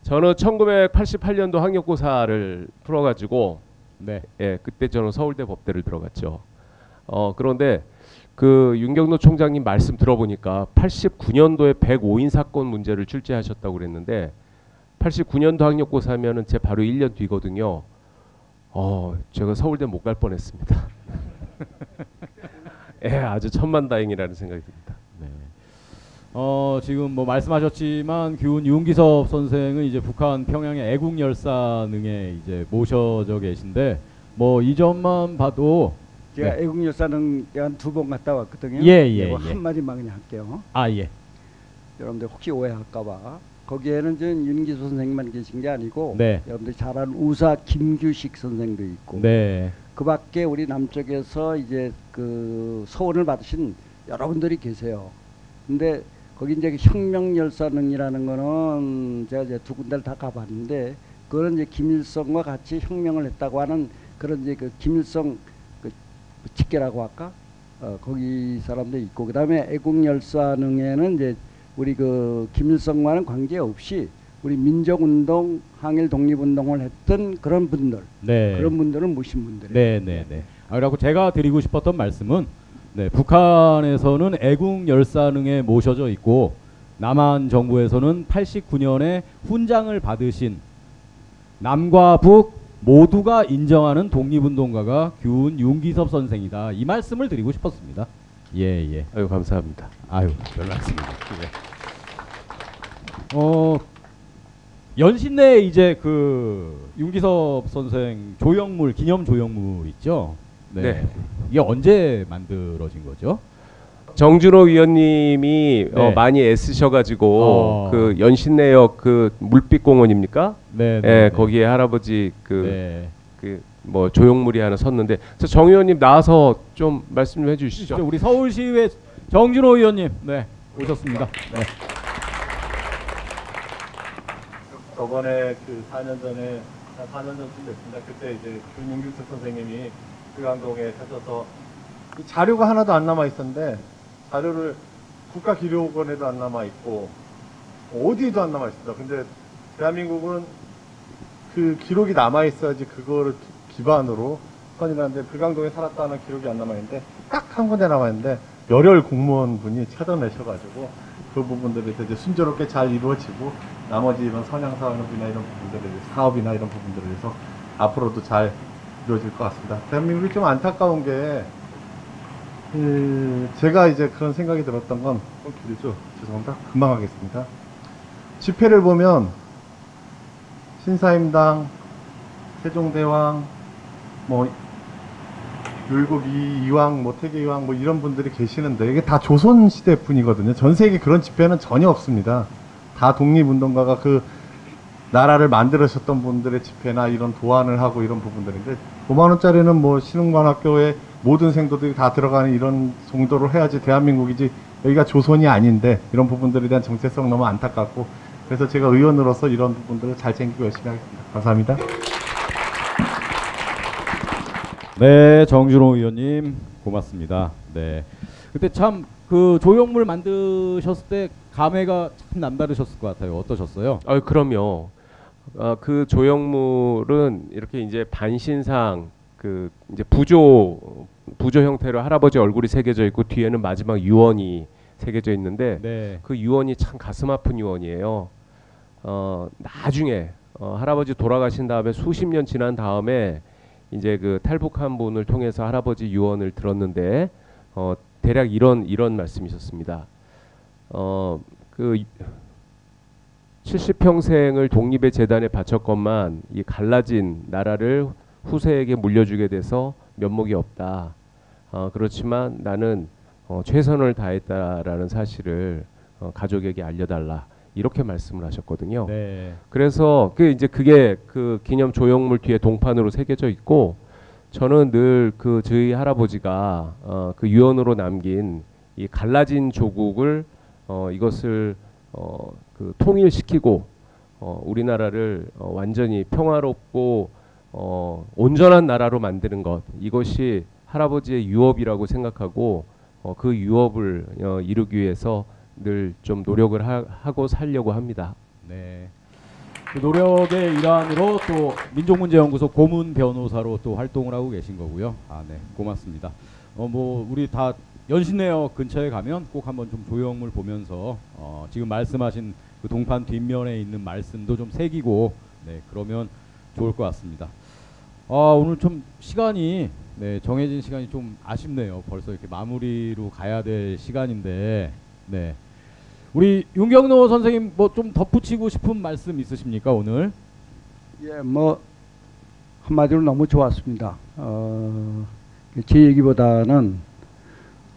저는 1988년도 학력고사를 풀어가지고 네. 예, 그때 저는 서울대 법대를 들어갔죠. 그런데 그 윤경로 총장님 말씀 들어보니까 89년도에 105인 사건 문제를 출제하셨다고 그랬는데 89년도 학력고사 하면은 제 바로 1년 뒤거든요. 제가 서울대 못 갈 뻔했습니다. 예, 아주 천만다행이라는 생각이 듭니다. 네. 지금 뭐 말씀하셨지만 윤기섭 선생은 이제 북한 평양의 애국열사능에 이제 모셔져 계신데 뭐 이 점만 봐도 제가 네. 애국열사능 한 2번 갔다 왔거든요. 예. 한마디만 그냥 할게요. 아 예. 여러분들 혹시 오해할까봐 거기에는 전 윤기섭 선생님만 계신 게 아니고 네. 여러분들 잘 아는 우사 김규식 선생도 있고 네. 그밖에 우리 남쪽에서 이제 그 서원을 받으신 여러분들이 계세요. 근데 거기 이제 혁명열사능이라는 거는 제가 이제 2군데를 다 가봤는데 그거는 이제 김일성과 같이 혁명을 했다고 하는 그런 이제 그 김일성 그 직계라고 할까? 거기 사람도 있고 그다음에 애국열사능에는 이제 우리 그 김일성과는 관계없이 우리 민족운동, 항일 독립운동을 했던 그런 분들, 네. 그런 분들은 모신 분들이에요. 네. 그리고 제가 드리고 싶었던 말씀은 네, 북한에서는 애국열사능에 모셔져 있고 남한 정부에서는 89년에 훈장을 받으신 남과 북 모두가 인정하는 독립운동가가 윤기섭 선생이다. 이 말씀을 드리고 싶었습니다. 예. 아유 감사합니다. 아유 별 말씀입니다. 연신내에 이제 그 윤기섭 선생 조형물 기념 조형물 있죠. 네. 이게 언제 만들어진 거죠? 정준호 위원님이 네. 많이 애쓰셔가지고 그 연신내역 그 물빛공원입니까? 네. 거기에 할아버지 네. 그 뭐 조형물이 하나 섰는데 정 의원님 나와서 좀 말씀 좀 해주시죠. 우리 서울시의회 정준호 의원님 네 오셨습니다. 네. 저번에 그 4년 전에 4년 전쯤 됐습니다. 그때 이제 윤기섭 선생님이 불광동에 사셔서 이 자료가 하나도 안 남아 있었는데 자료를 국가기록원에도 안 남아 있고 어디에도 안 남아 있습니다. 근데 대한민국은 그 기록이 남아 있어야지 그거를 기반으로 건이라는데 불광동에 살았다는 기록이 안 남아 있는데 딱 한 군데 남아 있는데 열혈 공무원분이 찾아내셔가지고 그 부분들이 이제 순조롭게 잘 이루어지고 나머지 이런 선양 산업이나 이런 부분들에 사업이나 이런 부분들에 대해서 앞으로도 잘 이루어질 것 같습니다. 대한민국이 좀 안타까운 게 제가 이제 그런 생각이 들었던 건 길죠. 죄송합니다. 금방 하겠습니다. 집회를 보면 신사임당, 세종대왕, 뭐 율곡 이왕, 뭐 태계 이왕 뭐 이런 분들이 계시는데 이게 다 조선 시대 분이거든요. 전 세계 그런 집회는 전혀 없습니다. 다 독립운동가가 그 나라를 만들으셨던 분들의 집회나 이런 도안을 하고 이런 부분들인데 5만 원짜리는 뭐 신흥관학교에 모든 생도들이 다 들어가는 이런 정도로 해야지 대한민국이지 여기가 조선이 아닌데 이런 부분들에 대한 정체성 너무 안타깝고 그래서 제가 의원으로서 이런 부분들을 잘 챙기고 열심히 하겠습니다. 감사합니다. 네, 정준호 의원님 고맙습니다. 네, 그때 참 그 조형물 만드셨을 때 감회가 참 남다르셨을 것 같아요. 어떠셨어요? 그럼요. 그 조형물은 이렇게 이제 반신상 그 이제 부조 형태로 할아버지 얼굴이 새겨져 있고 뒤에는 마지막 유언이 새겨져 있는데 네. 그 유언이 참 가슴 아픈 유언이에요. 나중에 할아버지 돌아가신 다음에 수십 년 지난 다음에 이제 그 탈북한 분을 통해서 할아버지 유언을 들었는데 대략 이런 말씀이셨습니다. 그 70평생을 독립의 재단에 바쳤건만 이 갈라진 나라를 후세에게 물려주게 돼서 면목이 없다. 그렇지만 나는 최선을 다했다라는 사실을 가족에게 알려달라. 이렇게 말씀을 하셨거든요. 네. 그래서 그게 그 기념 조형물 뒤에 동판으로 새겨져 있고 저는 늘 그 저희 할아버지가 그 유언으로 남긴 이 갈라진 조국을 이것을 그 통일시키고 우리나라를 완전히 평화롭고 온전한 나라로 만드는 것 이것이 할아버지의 유업이라고 생각하고 그 유업을 이루기 위해서 늘 좀 노력을 하고 살려고 합니다. 네. 그 노력의 일환으로 또 민족문제연구소 고문 변호사로 또 활동을 하고 계신 거고요. 아, 네, 고맙습니다. 뭐 우리 다 연신내역 근처에 가면 꼭 한번 좀 조형물 보면서 지금 말씀하신 그 동판 뒷면에 있는 말씀도 좀 새기고 네, 그러면 좋을 것 같습니다. 오늘 좀 시간이 네, 정해진 시간이 좀 아쉽네요. 벌써 이렇게 마무리로 가야 될 시간인데 네. 우리 윤경로 선생님 뭐 좀 덧붙이고 싶은 말씀 있으십니까 오늘? 예, 뭐 한마디로 너무 좋았습니다. 제 얘기보다는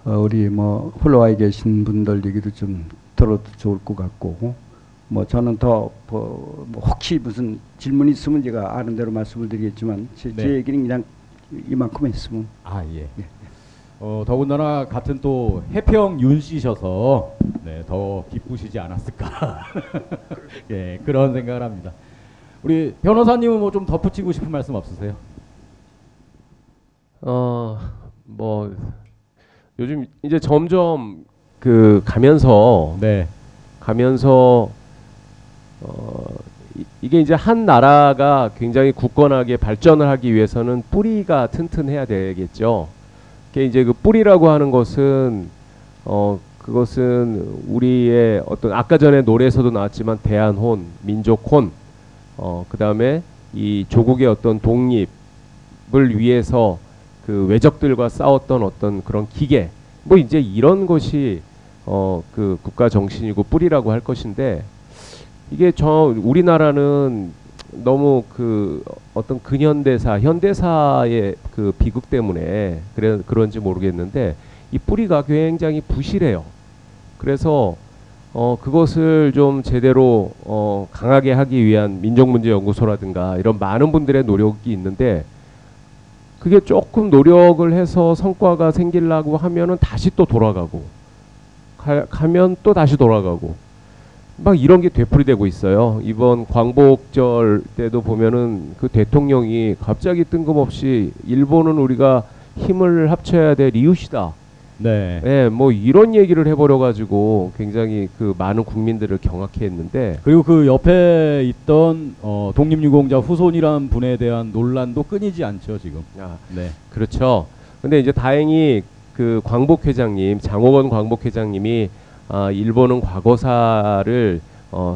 우리 뭐 홀로와에 계신 분들 얘기도 좀 들어도 좋을 것 같고, 뭐 저는 더 뭐 혹시 무슨 질문 있으면 제가 아는 대로 말씀을 드리겠지만 제 얘기는 그냥 이만큼 했으면. 예. 더군다나 같은 또 해평 윤 씨셔서 네, 더 기쁘시지 않았을까 예, 그런 생각을 합니다. 우리 변호사님은 뭐 좀 덧붙이고 싶은 말씀 없으세요? 뭐 요즘 이제 점점 그 가면서 이게 이제 한 나라가 굉장히 굳건하게 발전을 하기 위해서는 뿌리가 튼튼해야 되겠죠. 그게 이제 그 뿌리라고 하는 것은 그것은 우리의 어떤 아까 전에 노래에서도 나왔지만 대한혼, 민족혼, 그다음에 이 조국의 어떤 독립을 위해서 그 외적들과 싸웠던 어떤 그런 기계, 뭐 이제 이런 것이 그 국가 정신이고 뿌리라고 할 것인데, 이게 우리나라는 너무 그 어떤 근현대사, 현대사의 그 비극 때문에 그런지 모르겠는데 이 뿌리가 굉장히 부실해요. 그래서 그것을 좀 제대로 강하게 하기 위한 민족문제연구소라든가 이런 많은 분들의 노력이 있는데, 그게 조금 노력을 해서 성과가 생기려고 하면은 다시 또 돌아가고 가면 또 다시 돌아가고 막 이런 게 되풀이되고 있어요. 이번 광복절 때도 보면은 그 대통령이 갑자기 뜬금없이 일본은 우리가 힘을 합쳐야 될 이웃이다. 네, 뭐 이런 얘기를 해버려 가지고 굉장히 그 많은 국민들을 경악해 했는데, 그리고 그 옆에 있던 독립유공자 후손이란 분에 대한 논란도 끊이지 않죠 지금. 네, 그렇죠. 근데 이제 다행히 그 광복회장님, 장호건 광복회장님이 일본은 과거사를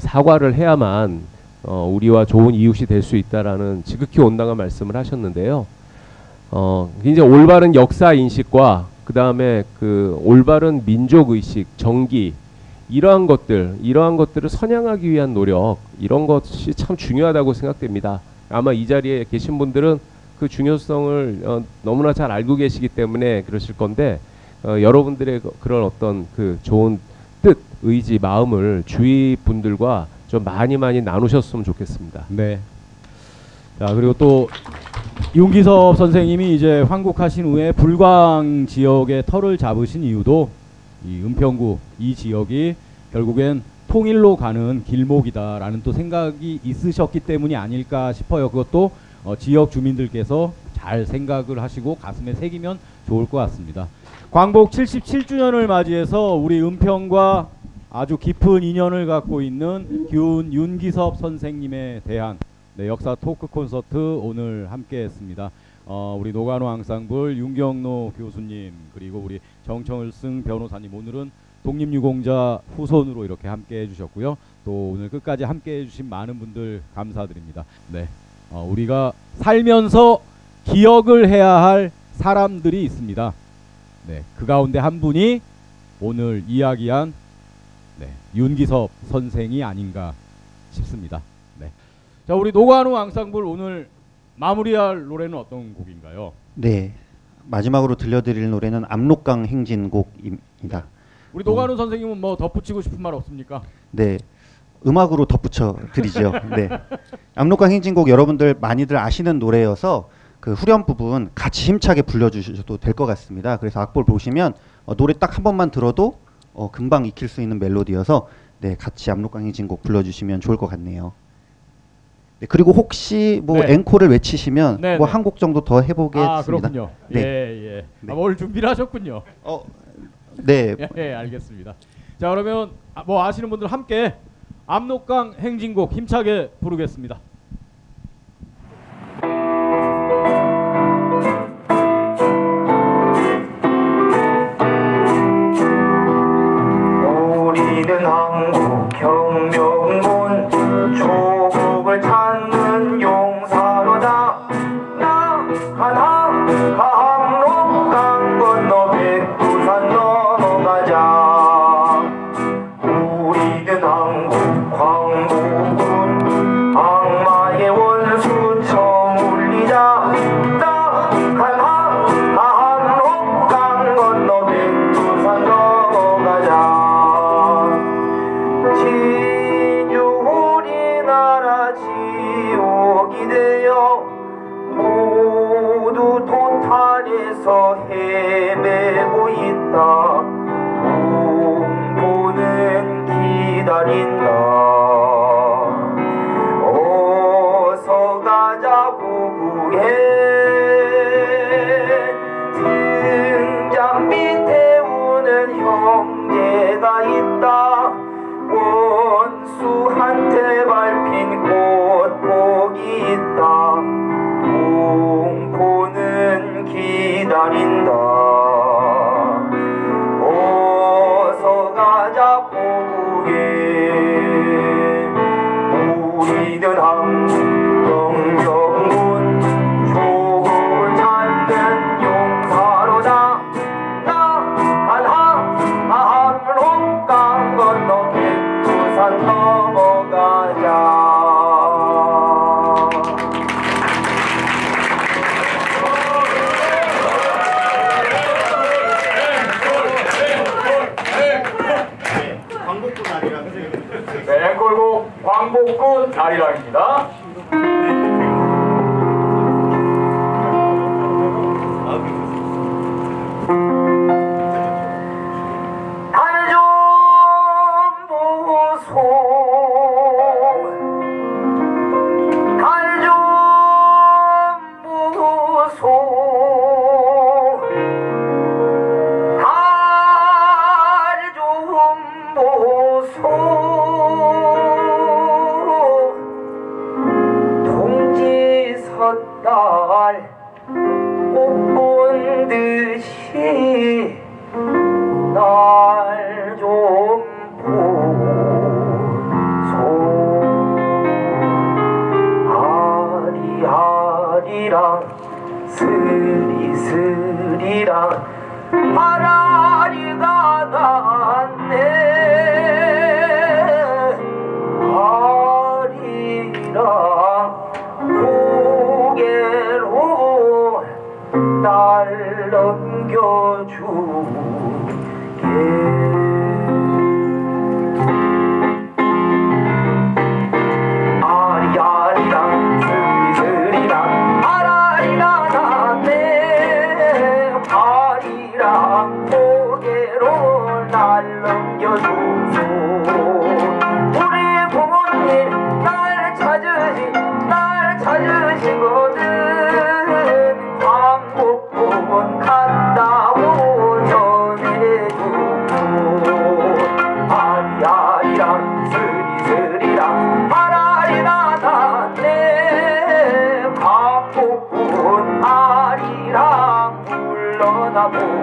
사과를 해야만 우리와 좋은 이웃이 될 수 있다라는 지극히 온당한 말씀을 하셨는데요. 이제 올바른 역사 인식과 그 다음에 그 올바른 민족 의식, 정기, 이러한 것들을 선양하기 위한 노력, 이런 것이 참 중요하다고 생각됩니다. 아마 이 자리에 계신 분들은 그 중요성을 너무나 잘 알고 계시기 때문에 그러실 건데, 여러분들의 그런 어떤 그 좋은 뜻, 의지, 마음을 주위 분들과 좀 많이 나누셨으면 좋겠습니다. 네. 자, 그리고 또 윤기섭 선생님이 이제 환국하신 후에 불광 지역의 터를 잡으신 이유도 이 은평구 이 지역이 결국엔 통일로 가는 길목이다라는 또 생각이 있으셨기 때문이 아닐까 싶어요. 그것도 지역 주민들께서 잘 생각을 하시고 가슴에 새기면 좋을 것 같습니다. 광복 77주년을 맞이해서 우리 은평과 아주 깊은 인연을 갖고 있는 윤기섭 선생님에 대한 역사 토크 콘서트 오늘 함께 했습니다. 우리 노관호 앙상블 윤경로 교수님, 그리고 우리 정청을승 변호사님, 오늘은 독립유공자 후손으로 이렇게 함께 해주셨고요. 또 오늘 끝까지 함께 해주신 많은 분들 감사드립니다. 네, 우리가 살면서 기억을 해야 할 사람들이 있습니다. 네, 그 가운데 한 분이 오늘 이야기한 윤기섭 선생이 아닌가 싶습니다. 네. 자, 우리 노관호 앙상블 오늘 마무리할 노래는 어떤 곡인가요? 네, 마지막으로 들려드릴 노래는 압록강 행진곡입니다. 우리 노관호 선생님은 뭐 덧붙이고 싶은 말 없습니까? 네, 음악으로 덧붙여 드리죠. 네, 압록강 행진곡 여러분들 많이들 아시는 노래여서 그 후렴 부분 같이 힘차게 불러주셔도 될 것 같습니다. 그래서 악보를 보시면 노래 딱 한 번만 들어도 금방 익힐 수 있는 멜로디여서 네, 같이 압록강 행진곡 불러주시면 좋을 것 같네요. 네, 그리고 혹시 뭐 앵콜을 외치시면 뭐 한 곡 정도 더 해보겠습니다. 아, 그렇군요. 네. 예. 네. 오늘 준비를 하셨군요. 네. 예, 알겠습니다. 자, 그러면 뭐 아시는 분들 함께 압록강 행진곡 힘차게 부르겠습니다. 경명군 조국을 찾는 용사로다. 나 하나 함록강 건너 백두산 넘어가자. 우리는 한국 광복군 악마의 원수 저물리자. 나 하나 함록강 건너 백두산 넘어가자. 진주 우리나라 지옥이 되어 모두 도탄에서 헤매고 있다. 동포는 기다린다. 어서 가자 고국에. 등잔 밑에 우는 형제가 있다. 원수한테 밟힌 꽃복이 있다. 동포는 기다린다. 어서 가자 고국에. 우리는 한국 경명군 조국을 찾는 용사로다. 나 하나 함록강 건너 백두산 넘어가자. 네, 앵콜곡 광복군 아리랑입니다. 달 좀 보소. 달 좀 보소. 달 좀 보소. 동지 섣달 꽃 본 듯이 날 좀 보소. 아리아리랑 스리스리랑 아라리가 났네. 아리랑 고개로 날 넘겨주게. 아리아리랑 스리스리랑 아라리가 났네. 아리랑 고개로 날 넘겨주소. 우리 부모님 날 찾으시거든. 광복군 간다고 전해주고. 아리아리랑 스리스리랑 아라리가 났네. 광복군 아리랑 불러다보.